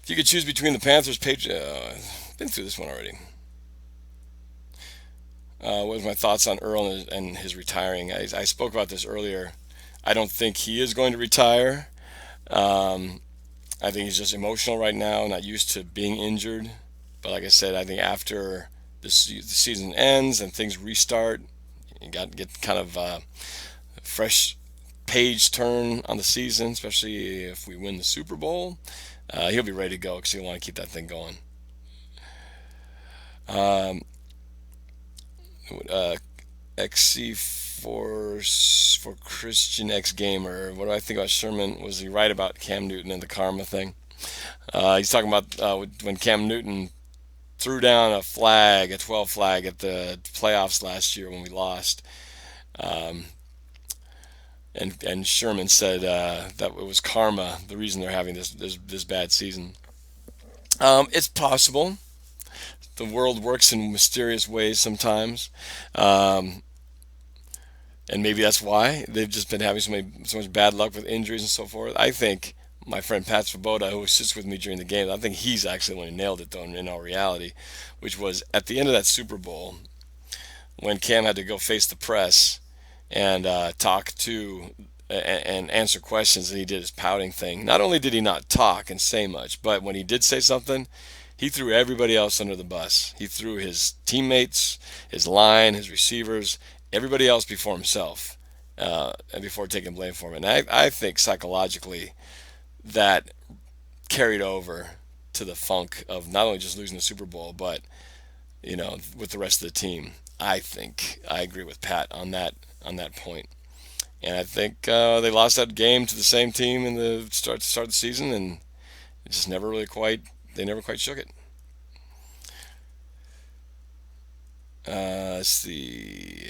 A: If you could choose between the Panthers, Patriots, been through this one already. What was my thoughts on Earl and his retiring? I spoke about this earlier. I don't think he is going to retire. Um, I think he's just emotional right now, not used to being injured. But like I said, I think after the season ends and things restart, you got to get kind of fresh page turn on the season, especially if we win the Super Bowl. He'll be ready to go because he'll want to keep that thing going. Um, uh, XC for Christian X Gamer. What do I think about Sherman? Was he right about Cam Newton and the karma thing? He's talking about when Cam Newton threw down a 12 flag at the playoffs last year when we lost. Um, and Sherman said that it was karma, the reason they're having this bad season. It's possible. The world works in mysterious ways sometimes. Um, and maybe that's why they've just been having so much bad luck with injuries and so forth. I think my friend Pat Svoboda, who sits with me during the game, I think he's actually the one who nailed it though in all reality, which was at the end of that Super Bowl when Cam had to go face the press and talk to and answer questions, and he did his pouting thing. Not only did he not talk and say much, but when he did say something, he threw everybody else under the bus. He threw his teammates, his line, his receivers, everybody else before himself, and before taking blame for it. And I think psychologically that carried over to the funk of not only just losing the Super Bowl, but with the rest of the team. I think I agree with Pat on that point. And I think they lost that game to the same team in the start of the season, and it just never really quite they never quite shook it. Let's see.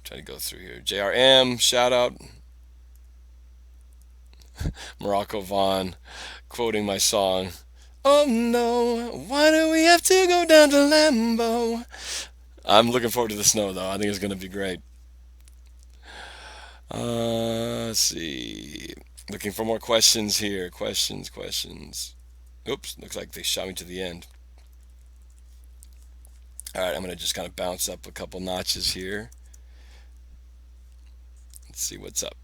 A: Try to go through here. JRM shout out. Morocco Vaughn quoting my song. Oh no, why do we have to go down to Lambeau? I'm looking forward to the snow though. I think it's going to be great. Let's see. Looking for more questions here. Questions. Oops, looks like they shot me to the end. All right, I'm going to just kind of bounce up a couple notches here. Let's see what's up.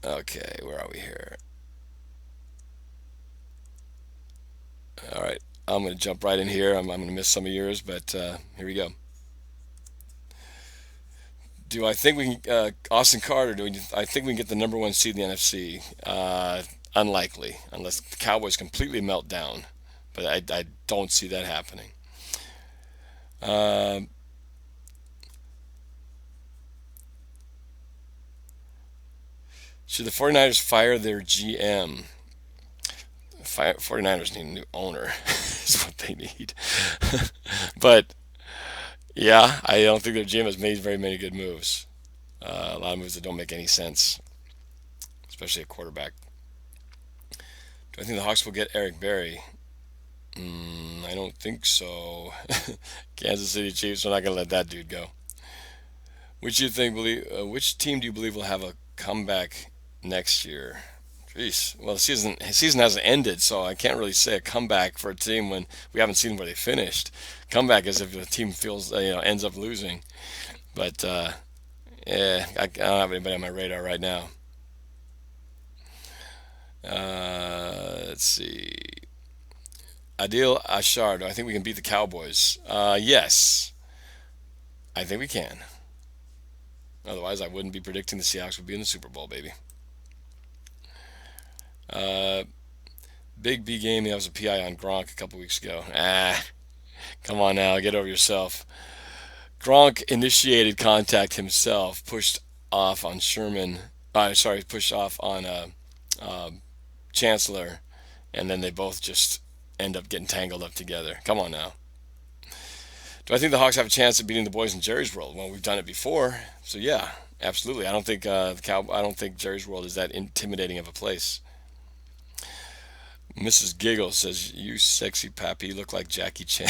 A: Okay, where are we here? All right, I'm going to jump right in here. I'm going to miss some of yours, but here we go. Do I think we can, Austin Carter, I think we can get the number one seed in the NFC? Unlikely, unless the Cowboys completely melt down. But I don't see that happening. Uh, should the 49ers fire their GM? 49ers need a new owner, is what they need. But yeah, I don't think their GM has made very many good moves. A lot of moves that don't make any sense, especially a quarterback. Do I think the Hawks will get Eric Berry? I don't think so. Kansas City Chiefs are not going to let that dude go. Which team do you believe will have a comeback next year? Jeez. Well, the season hasn't ended, so I can't really say a comeback for a team when we haven't seen where they finished. Comeback is if the team feels ends up losing. But yeah, I don't have anybody on my radar right now. Let's see. Adil Ashard, I think we can beat the Cowboys. Yes, I think we can. Otherwise, I wouldn't be predicting the Seahawks would be in the Super Bowl, baby. Uh, Big B game. That was a PI on Gronk a couple weeks ago. Come on now, get over yourself. Gronk initiated contact himself, pushed off on Sherman. Sorry, pushed off on uh, Chancellor, and then they both just end up getting tangled up together. Come on now. Do I think the Hawks have a chance of beating the boys in Jerry's World? Well, we've done it before, so yeah, absolutely. I don't think I don't think Jerry's World is that intimidating of a place. Mrs. Giggle says, "You sexy pappy, look like Jackie Chan."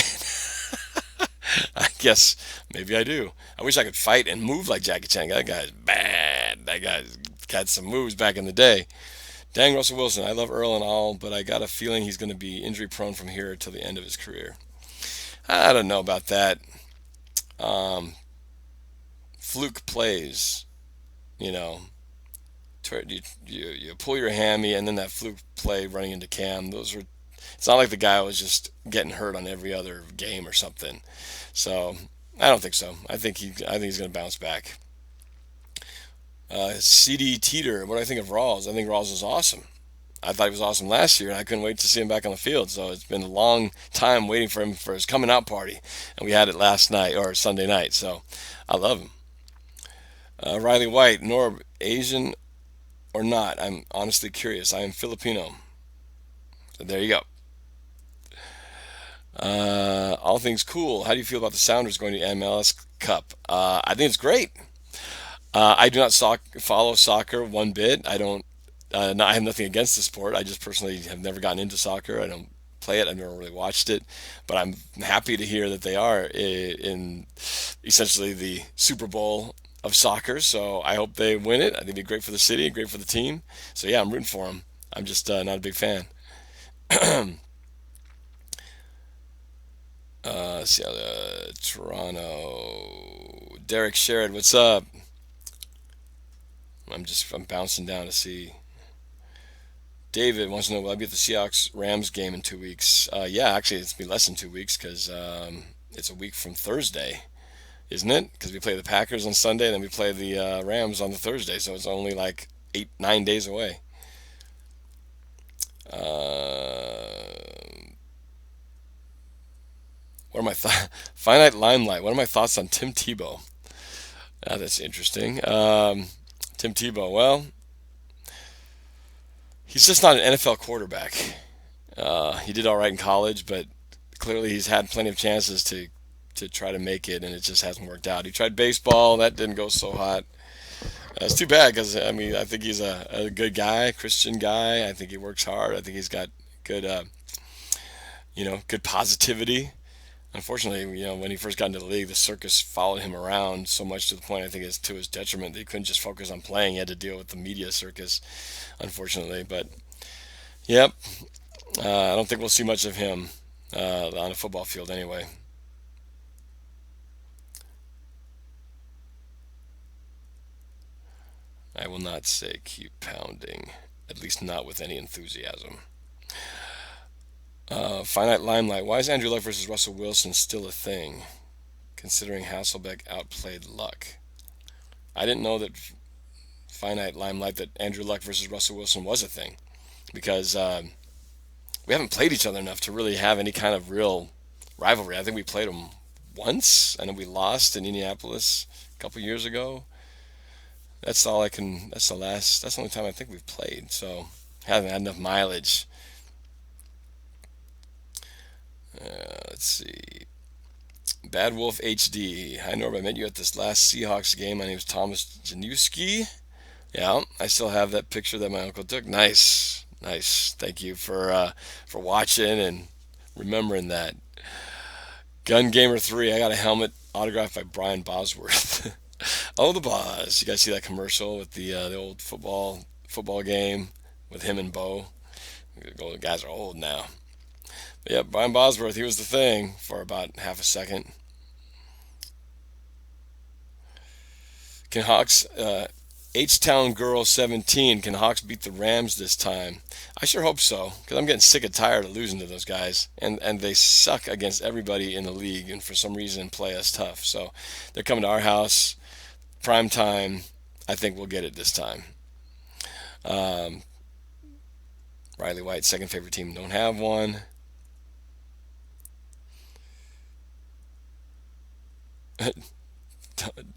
A: I guess maybe I do. I wish I could fight and move like Jackie Chan. That guy's bad. That guy's got some moves back in the day. Dang, Russell Wilson. I love Earl and all, but I got a feeling he's going to be injury prone from here till the end of his career. I don't know about that. Um, Fluke plays, you know, you pull your hammy and then that fluke play running into Cam. Those were. It's not like the guy was just getting hurt on every other game or something. So I don't think so. I think he's going to bounce back. CD Teeter, what do I think of Rawls? I think Rawls is awesome. I thought he was awesome last year, and I couldn't wait to see him back on the field. So it's been a long time waiting for him for his coming out party, and we had it last night or Sunday night. So I love him. Riley White, Norb, Asian or not? I'm honestly curious. I am Filipino. So there you go. All things cool. How do you feel about the Sounders going to MLS Cup? I think it's great. I do not follow soccer one bit. I don't. I have nothing against the sport. I just personally have never gotten into soccer. I don't play it. I've never really watched it. But I'm happy to hear that they are in essentially the Super Bowl of soccer. So I hope they win it. I think it'd be great for the city, great for the team. So yeah, I'm rooting for them. I'm just not a big fan. See how Toronto. Derek Sherrod, what's up? I'm bouncing down to see. David wants to know will I be at the Seahawks Rams game in 2 weeks? Yeah, actually it's be less than 2 weeks because it's a week from Thursday, isn't it? Because we play the Packers on Sunday, and then we play the Rams on the Thursday, so it's only like 8-9 days away. What are my finite limelight? What are my thoughts on Tim Tebow? That's interesting. Tim Tebow. Well, he's just not an NFL quarterback. He did all right in college, but clearly he's had plenty of chances to try to make it, and it just hasn't worked out. He tried baseball, that didn't go so hot. It's too bad because I mean I think he's a good guy, Christian guy. I think he works hard. I think he's got good, good positivity. Unfortunately, when he first got into the league, the circus followed him around so much to the point I think it's to his detriment that he couldn't just focus on playing. He had to deal with the media circus, unfortunately. But yep, I don't think we'll see much of him on a football field anyway. I will not say keep pounding, at least not with any enthusiasm. Finite Limelight. Why is Andrew Luck versus Russell Wilson still a thing, considering Hasselbeck outplayed Luck? I didn't know that Finite Limelight, that Andrew Luck versus Russell Wilson was a thing, because we haven't played each other enough to really have any kind of real rivalry. I think we played them once, and then we lost in Indianapolis a couple years ago. That's all I can. That's the last. That's the only time I think we've played. So haven't had enough mileage. Let's see. Bad Wolf HD. Hi Norb, I met you at this last Seahawks game. My name is Thomas Janewski. Yeah, I still have that picture that my uncle took. Nice, nice. Thank you for watching and remembering that. Gun Gamer 3. I got a helmet autographed by Brian Bosworth. Oh, the Boss. You guys see that commercial with the old football game with him and Bo? The guys are old now. But yeah, Brian Bosworth. He was the thing for about half a second. Can Hawks H-Town Girl 17? Can Hawks beat the Rams this time? I sure hope so, because I'm getting sick and tired of losing to those guys, and they suck against everybody in the league, and for some reason play us tough. So they're coming to our house, prime time. I think we'll get it this time. Um, Riley White, second favorite team, don't have one.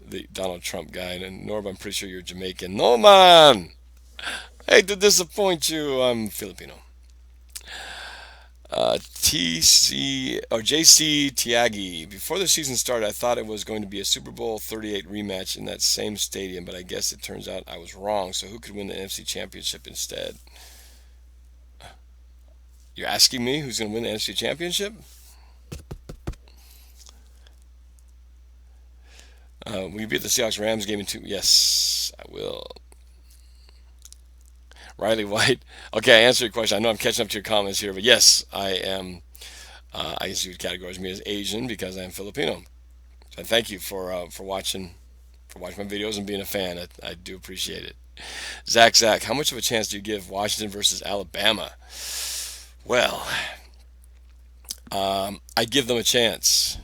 A: The Donald Trump guy, and Norb, I'm pretty sure you're Jamaican. No, man! I hate to disappoint you. I'm Filipino. TC or JC Tiagi. Before the season started, I thought it was going to be a Super Bowl 38 rematch in that same stadium, but I guess it turns out I was wrong. So who could win the NFC Championship instead? You're asking me who's going to win the NFC Championship? Will you beat the Seahawks Rams game in two? Yes, I will. Riley White. Okay, I answered your question. I know I'm catching up to your comments here, but yes, I am. I guess you would categorize me as Asian because I am Filipino. So thank you for watching my videos and being a fan. I do appreciate it. Zach, how much of a chance do you give Washington versus Alabama? Well, I give them a chance.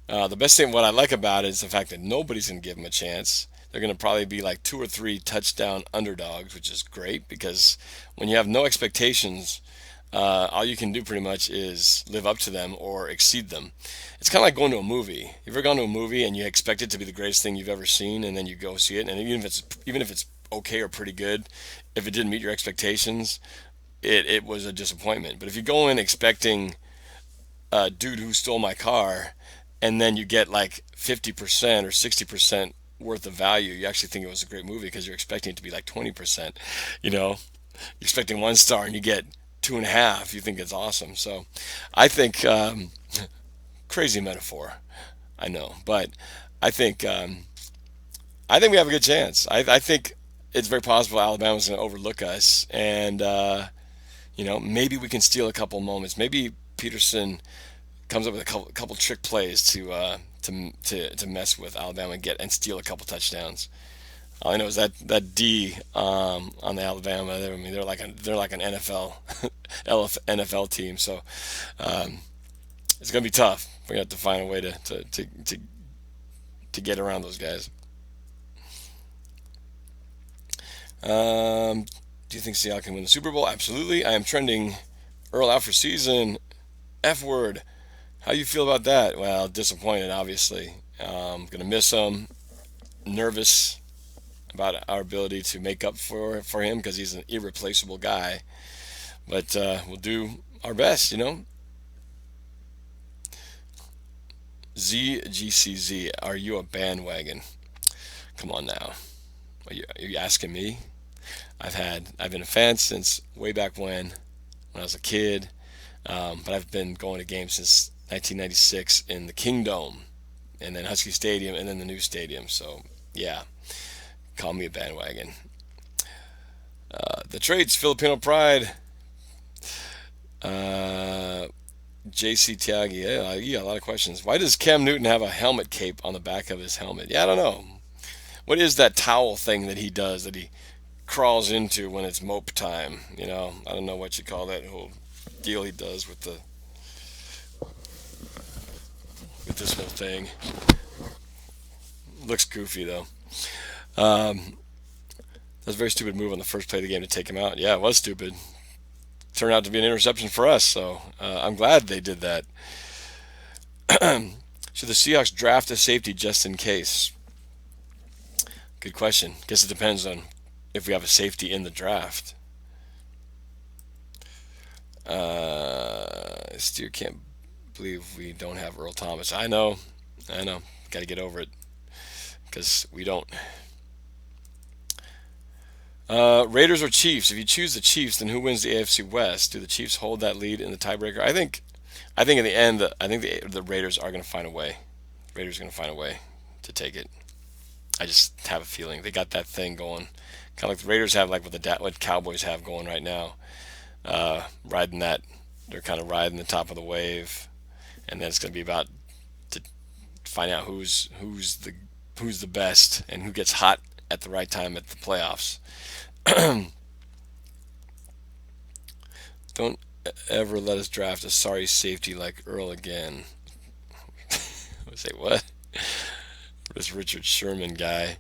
A: The best thing, what I like about it is the fact that nobody's going to give them a chance. They're going to probably be like 2 or 3 touchdown underdogs, which is great because when you have no expectations, all you can do pretty much is live up to them or exceed them. It's kind of like going to a movie. You ever gone to a movie and you expect it to be the greatest thing you've ever seen, and then you go see it, and even if it's okay or pretty good, if it didn't meet your expectations, it was a disappointment. But if you go in expecting dude who stole my car, and then you get like 50% or 60% worth of value, you actually think it was a great movie because you're expecting it to be like 20%. You know, you're expecting 1 star and you get 2.5. You think it's awesome. So I think crazy metaphor, I know, but I think I think we have a good chance. I think it's very possible Alabama's going to overlook us, and maybe we can steal a couple moments. Maybe Peterson comes up with a couple trick plays to mess with Alabama and get and steal a couple touchdowns. All I know is that D on the Alabama. I mean, they're like an NFL team. So it's gonna be tough. We're gonna have to find a way to get around those guys. Do you think Seattle can win the Super Bowl? Absolutely. I am trending Earl out for season. F word. How you feel about that? Well, disappointed, obviously. Gonna miss him. Nervous about our ability to make up for him because he's an irreplaceable guy. But we'll do our best. ZGCZ, are you a bandwagon? Come on now. Are you asking me? I've been a fan since way back when I was a kid. But I've been going to games since 1996 in the Kingdome, and then Husky Stadium, and then the new stadium. So yeah, call me a bandwagon. The traits, Filipino pride. JC Tiagi, yeah, a lot of questions. Why does Cam Newton have a helmet cape on the back of his helmet? Yeah, I don't know. What is that towel thing that he does that he crawls into when it's mope time? You know, I don't know what you call that whole deal he does with this whole thing. Looks goofy though. Um, That's a very stupid move on the first play of the game to take him out. Yeah, it was stupid. Turned out to be an interception for us, so I'm glad they did that. Should the Seahawks draft a safety just in case? Good question. Guess it depends on if we have a safety in the draft. Steer can't believe we don't have Earl Thomas. I know. Got to get over it because we don't. Raiders or Chiefs? If you choose the Chiefs, then who wins the AFC West? Do the Chiefs hold that lead in the tiebreaker? I think in the end, I think the Raiders are going to find a way. Raiders are going to find a way to take it. I just have a feeling they got that thing going, kind of like the Raiders have, like what Cowboys have going right now. Riding that, they're kind of riding the top of the wave, and then it's going to be about to find out who's the best and who gets hot at the right time at the playoffs. Don't ever let us draft a sorry safety like Earl again. Say what? This Richard Sherman guy.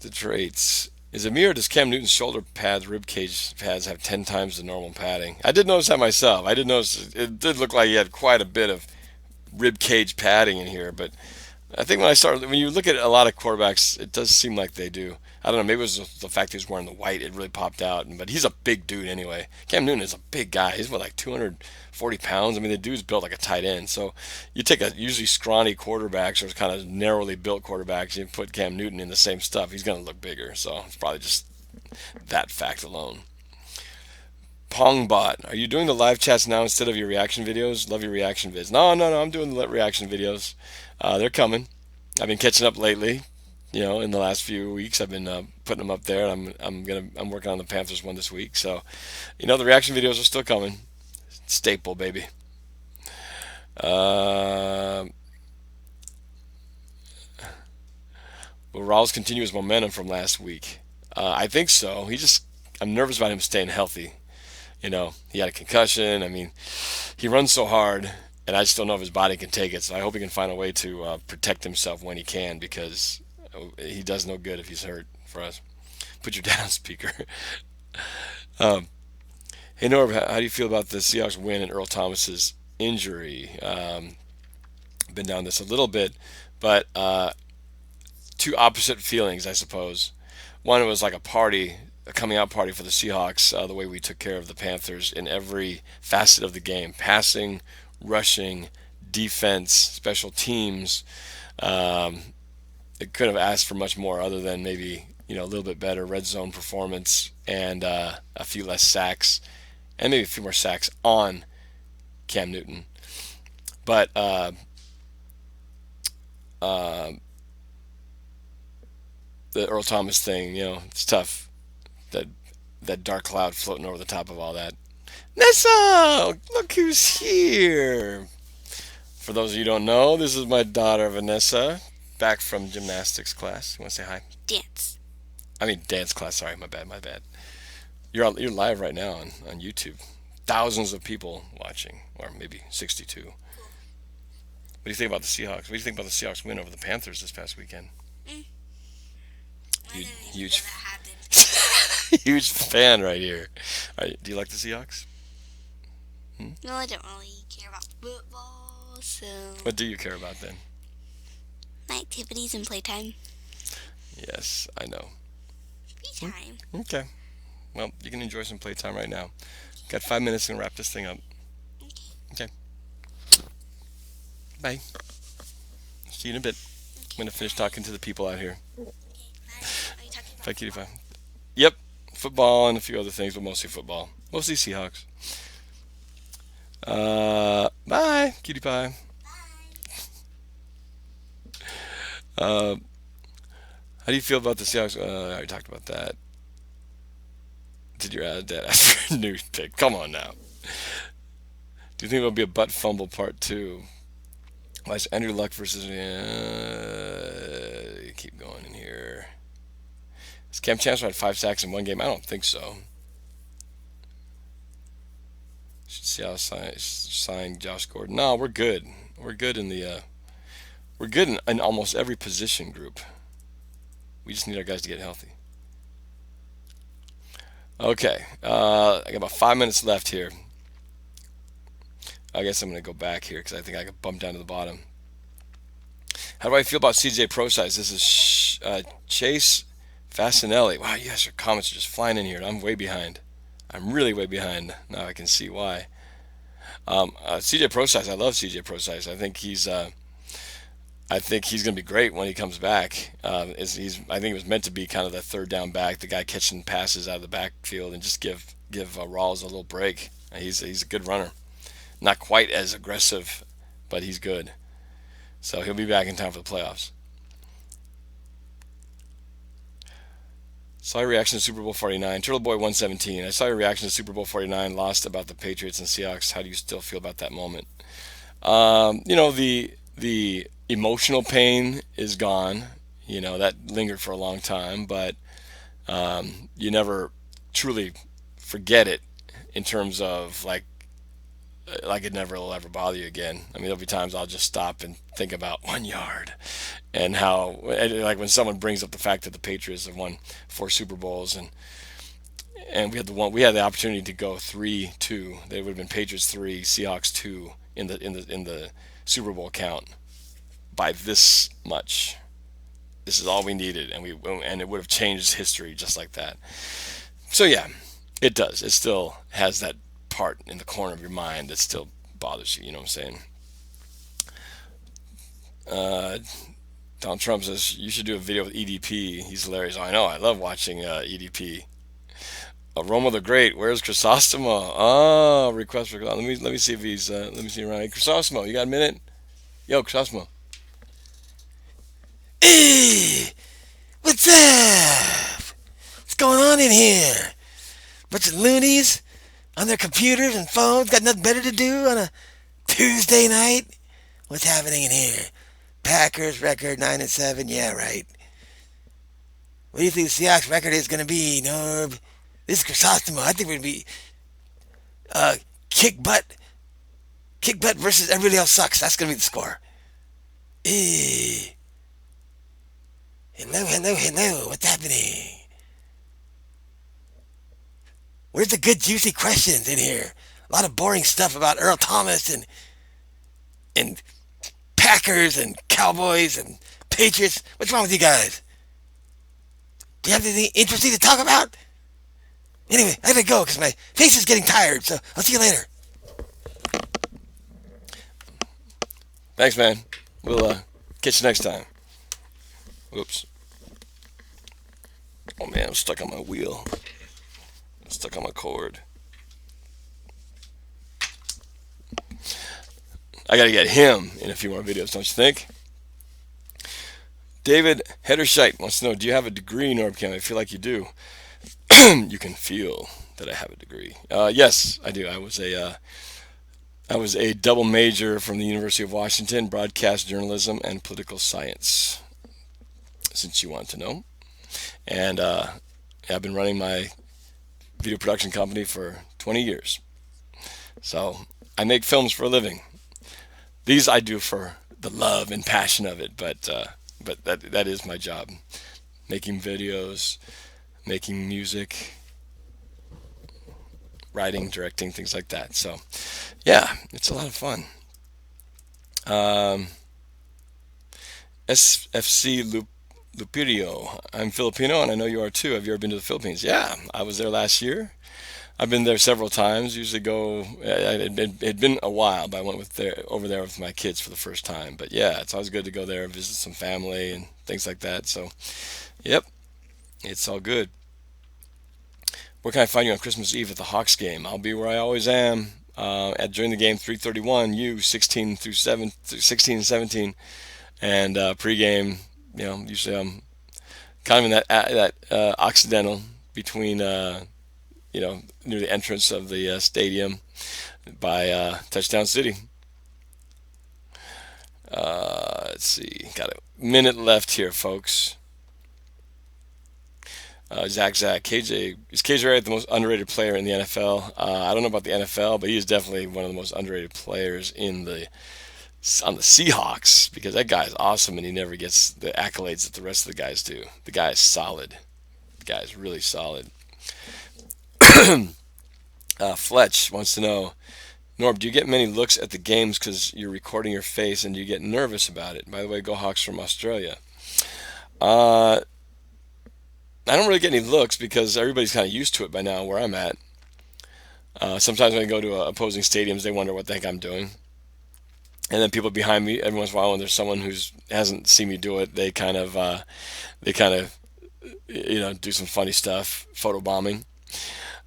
A: The traits. Is it me or does Cam Newton's shoulder pads, rib cage pads have 10 times the normal padding? I did notice that myself. I did notice it did look like he had quite a bit of rib cage padding in here, but I think when you look at a lot of quarterbacks, it does seem like they do. I don't know, maybe it was the fact he was wearing the white, it really popped out. But he's a big dude anyway. Cam Newton is a big guy. He's like 240 pounds. I mean, the dude's built like a tight end. So you take a usually scrawny quarterbacks or kind of narrowly built quarterbacks and put Cam Newton in the same stuff, he's going to look bigger. So it's probably just that fact alone. Pongbot, are you doing the live chats now instead of your reaction videos? Love your reaction vids. No, I'm doing the reaction videos. They're coming. I've been catching up lately. In the last few weeks, I've been putting them up there. I'm working on the Panthers one this week. So, the reaction videos are still coming. Staple, baby. Will Rawls continue his momentum from last week? I think so. I'm nervous about him staying healthy. He had a concussion. I mean, he runs so hard, and I just don't know if his body can take it. So I hope he can find a way to protect himself when he can, because he does no good if he's hurt for us. Put your dad on speaker. Hey Norb, how do you feel about the Seahawks win and Earl Thomas's injury? Been down this a little bit, but two opposite feelings, I suppose. One, it was like a coming out party for the Seahawks, the way we took care of the Panthers in every facet of the game: passing, rushing, defense, special teams. It couldn't have asked for much more other than maybe a little bit better red zone performance and a few less sacks, and maybe a few more sacks on Cam Newton. But the Earl Thomas thing, it's tough. That dark cloud floating over the top of all that. Nessa, look who's here. For those of you who don't know, this is my daughter Vanessa, back from gymnastics class. You want to say hi? Dance class. Sorry, my bad. You're live right now on YouTube. Thousands of people watching, or maybe 62. What do you think about the Seahawks? What do you think about the Seahawks win over the Panthers this past weekend? Huge, huge fan right here. Do you like the Seahawks?
B: No, I don't really care about football, so...
A: What do you care about then?
B: My activities and playtime.
A: Yes, I know.
B: Playtime.
A: Okay. Well, you can enjoy some playtime right now. Got 5 minutes to wrap this thing up. Okay. Bye. See you in a bit. I'm going to finish talking to the people out here. Bye, Cutie Pie. Yep. Football and a few other things, but mostly football. Mostly Seahawks. Bye, Cutie Pie. How do you feel about the Seahawks? I already talked about that. Did your dad ask for a new pick? Come on now. Do you think there'll be a butt fumble part 2? Why is Andrew Luck versus? Keep going in here. Has Cam Chancellor had 5 sacks in one game? I don't think so. Should see how sign Josh Gordon. No, we're good. We're good in the. We're good in almost every position group. We just need our guys to get healthy. Okay, I got about 5 minutes left here. I guess I'm going to go back here because I think I got bumped down to the bottom. How do I feel about CJ Pro Size? This is Chase Fasinelli. Wow, you guys, your comments are just flying in here, and I'm way behind. I'm really way behind. Now I can see why. CJ Pro Size, I love CJ Pro Size. I think he's going to be great when he comes back. I think it was meant to be kind of the third down back, the guy catching passes out of the backfield, and just give Rawls a little break. He's a good runner. Not quite as aggressive, but he's good. So he'll be back in time for the playoffs. Saw your reaction to Super Bowl 49. Turtle Boy 117. I saw your reaction to Super Bowl 49. Lost about the Patriots and Seahawks. How do you still feel about that moment? The emotional pain is gone. That lingered for a long time, but you never truly forget it in terms of like it never will ever bother you again. I mean, there'll be times I'll just stop and think about 1 yard and how, like when someone brings up the fact that the Patriots have won 4 Super Bowls and we had the opportunity to go 3-2. They would have been Patriots 3, Seahawks 2 in the Super Bowl count by this much. This is all we needed, and it would have changed history just like that. So yeah, it does. It still has that part in the corner of your mind that still bothers you. You know what I'm saying? Donald Trump says you should do a video with EDP. He's hilarious. Oh, I know. I love watching EDP. Roma the Great. Where's Chrysostoma? Oh, request for. Let me see if he's. Let me see around. Hey, Chrysostoma, you got a minute? Yo, Chrysostoma. Hey, what's up? What's going on in here? Bunch of loonies on their computers and phones, got nothing better to do on a Tuesday night? What's happening in here? Packers record 9-7. Yeah, right. What do you think the Seahawks record is going to be, Norb? This is Chrysostoma. I think we're going to be uh, kick butt, kick butt versus everybody else sucks. That's going to be the score. Eh. Hello, hello, hello. What's happening? Where's the good juicy questions in here? A lot of boring stuff about Earl Thomas and Packers and Cowboys and Patriots. What's wrong with you guys? Do you have anything interesting to talk about? Anyway, I gotta go because my face is getting tired, so I'll see you later. Thanks, man. We'll catch you next time. Whoops. Oh man, I'm stuck on my wheel. I'm stuck on my cord. I gotta get him in a few more videos, don't you think? David Hederscheit wants to know, do you have a degree in Norbcam? I feel like you do. You can feel that I have a degree. Yes, I do. I was a double major from the University of Washington, broadcast journalism and political science, since you want to know. And I've been running my video production company for 20 years. So I make films for a living. These I do for the love and passion of it, but that is my job. Making videos, making music, writing, directing, things like that. So, yeah, it's a lot of fun. SFC Lupirio. I'm Filipino, and I know you are too. Have you ever been to the Philippines? Yeah, I was there last year. I've been there several times. Usually go. It'd been a while, but I went over there with my kids for the first time. But yeah, it's always good to go there and visit some family and things like that. So, yep, it's all good. Where can I find you on Christmas Eve at the Hawks game? I'll be where I always am. During the game, 3:31. You 16 through 16 and 17, and pregame. Usually I'm kind of in that Occidental between near the entrance of the stadium by Touchdown City. Let's see. Got a minute left here, folks. Zach, KJ Wright the most underrated player in the NFL? I don't know about the NFL, but he is definitely one of the most underrated players on the Seahawks because that guy is awesome and he never gets the accolades that the rest of the guys do. The guy is solid. The guy is really solid. Fletch wants to know, Norb, do you get many looks at the games because you're recording your face and do you get nervous about it? By the way, go Hawks from Australia. Uh, I don't really get any looks because everybody's kind of used to it by now where I'm at. Sometimes when I go to opposing stadiums, they wonder what the heck I'm doing. And then people behind me, every once in a while, when there's someone who hasn't seen me do it, they kind of, do some funny stuff, photo bombing.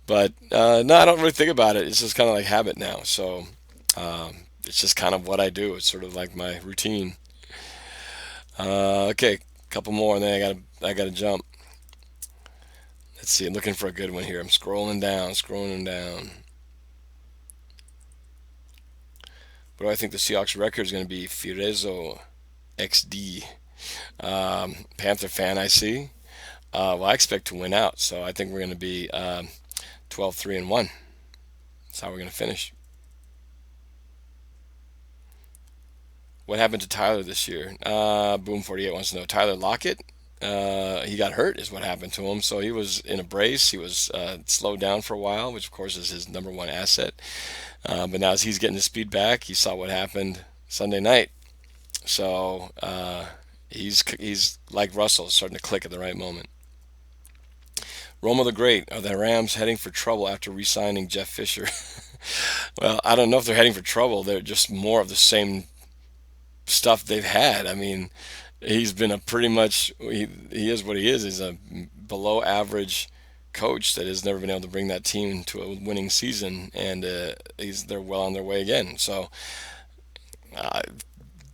A: But no, I don't really think about it. It's just kind of like habit now. So it's just kind of what I do. It's sort of like my routine. Okay, a couple more, and then I gotta jump. Let's see. I'm looking for a good one here. I'm scrolling down. What do I think the Seahawks record is going to be? Fierezo XD. Panther fan, I see. Well, I expect to win out, so I think we're going to be 12-3-1. That's how we're going to finish. What happened to Tyler this year? Boom48 wants to know. Tyler Lockett, he got hurt, is what happened to him. So he was in a brace. He was slowed down for a while, which of course is his number one asset. But now as he's getting his speed back, he saw what happened Sunday night. So he's like Russell, starting to click at the right moment. Roma the Great, are the Rams heading for trouble after re-signing Jeff Fisher? Well, I don't know if they're heading for trouble. They're just more of the same stuff they've had. I mean, he's been a pretty much he is what he is. He's a below average coach that has never been able to bring that team to a winning season, and they're well on their way again. So I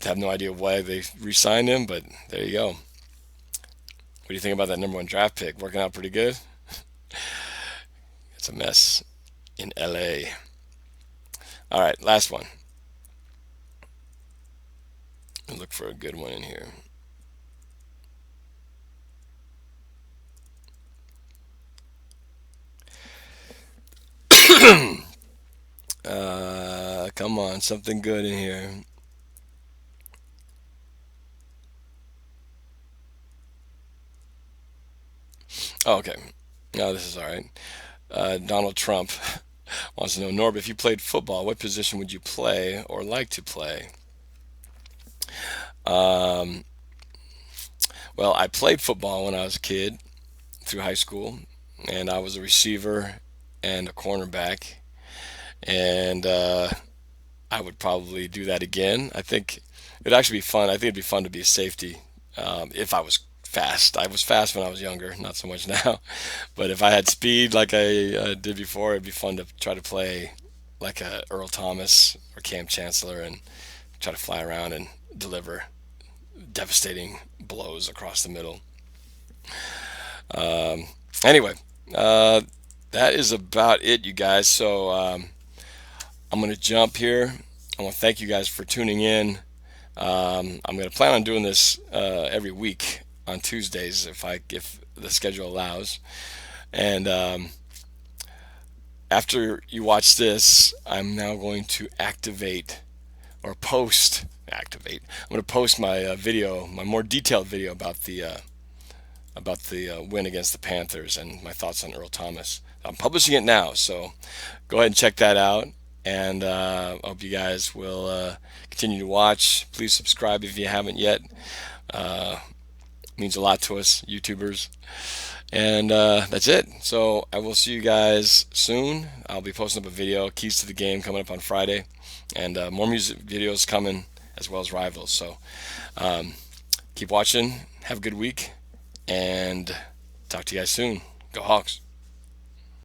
A: have no idea why they re-signed him, but there you go. What do you think about that number one draft pick? Working out pretty good? It's a mess in LA. All right, last one. Look for a good one in here. Come on, something good in here. Oh, okay. No, this is all right. Donald Trump wants to know, Norb, if you played football, what position would you play or like to play? Um, well, I played football when I was a kid through high school, and I was a receiver and a cornerback, and I would probably do that again. I think it'd actually be fun. I think it'd be fun to be a safety if I was fast. I was fast when I was younger, not so much now. But if I had speed like I did before, it'd be fun to try to play like a Earl Thomas or Cam Chancellor and try to fly around and deliver devastating blows across the middle. Um, anyway, uh, that is about it, you guys. So I'm going to jump here. I want to thank you guys for tuning in. I'm going to plan on doing this every week on Tuesdays if the schedule allows. And after you watch this, I'm now going to activate or post activate. I'm going to post my video, my more detailed video about the win against the Panthers and my thoughts on Earl Thomas. I'm publishing it now, so go ahead and check that out. And I hope you guys will continue to watch. Please subscribe if you haven't yet. It means a lot to us, YouTubers. And that's it. So I will see you guys soon. I'll be posting up a video, Keys to the Game, coming up on Friday. And more music videos coming, as well as Rivals. So keep watching. Have a good week. And talk to you guys soon. Go Hawks.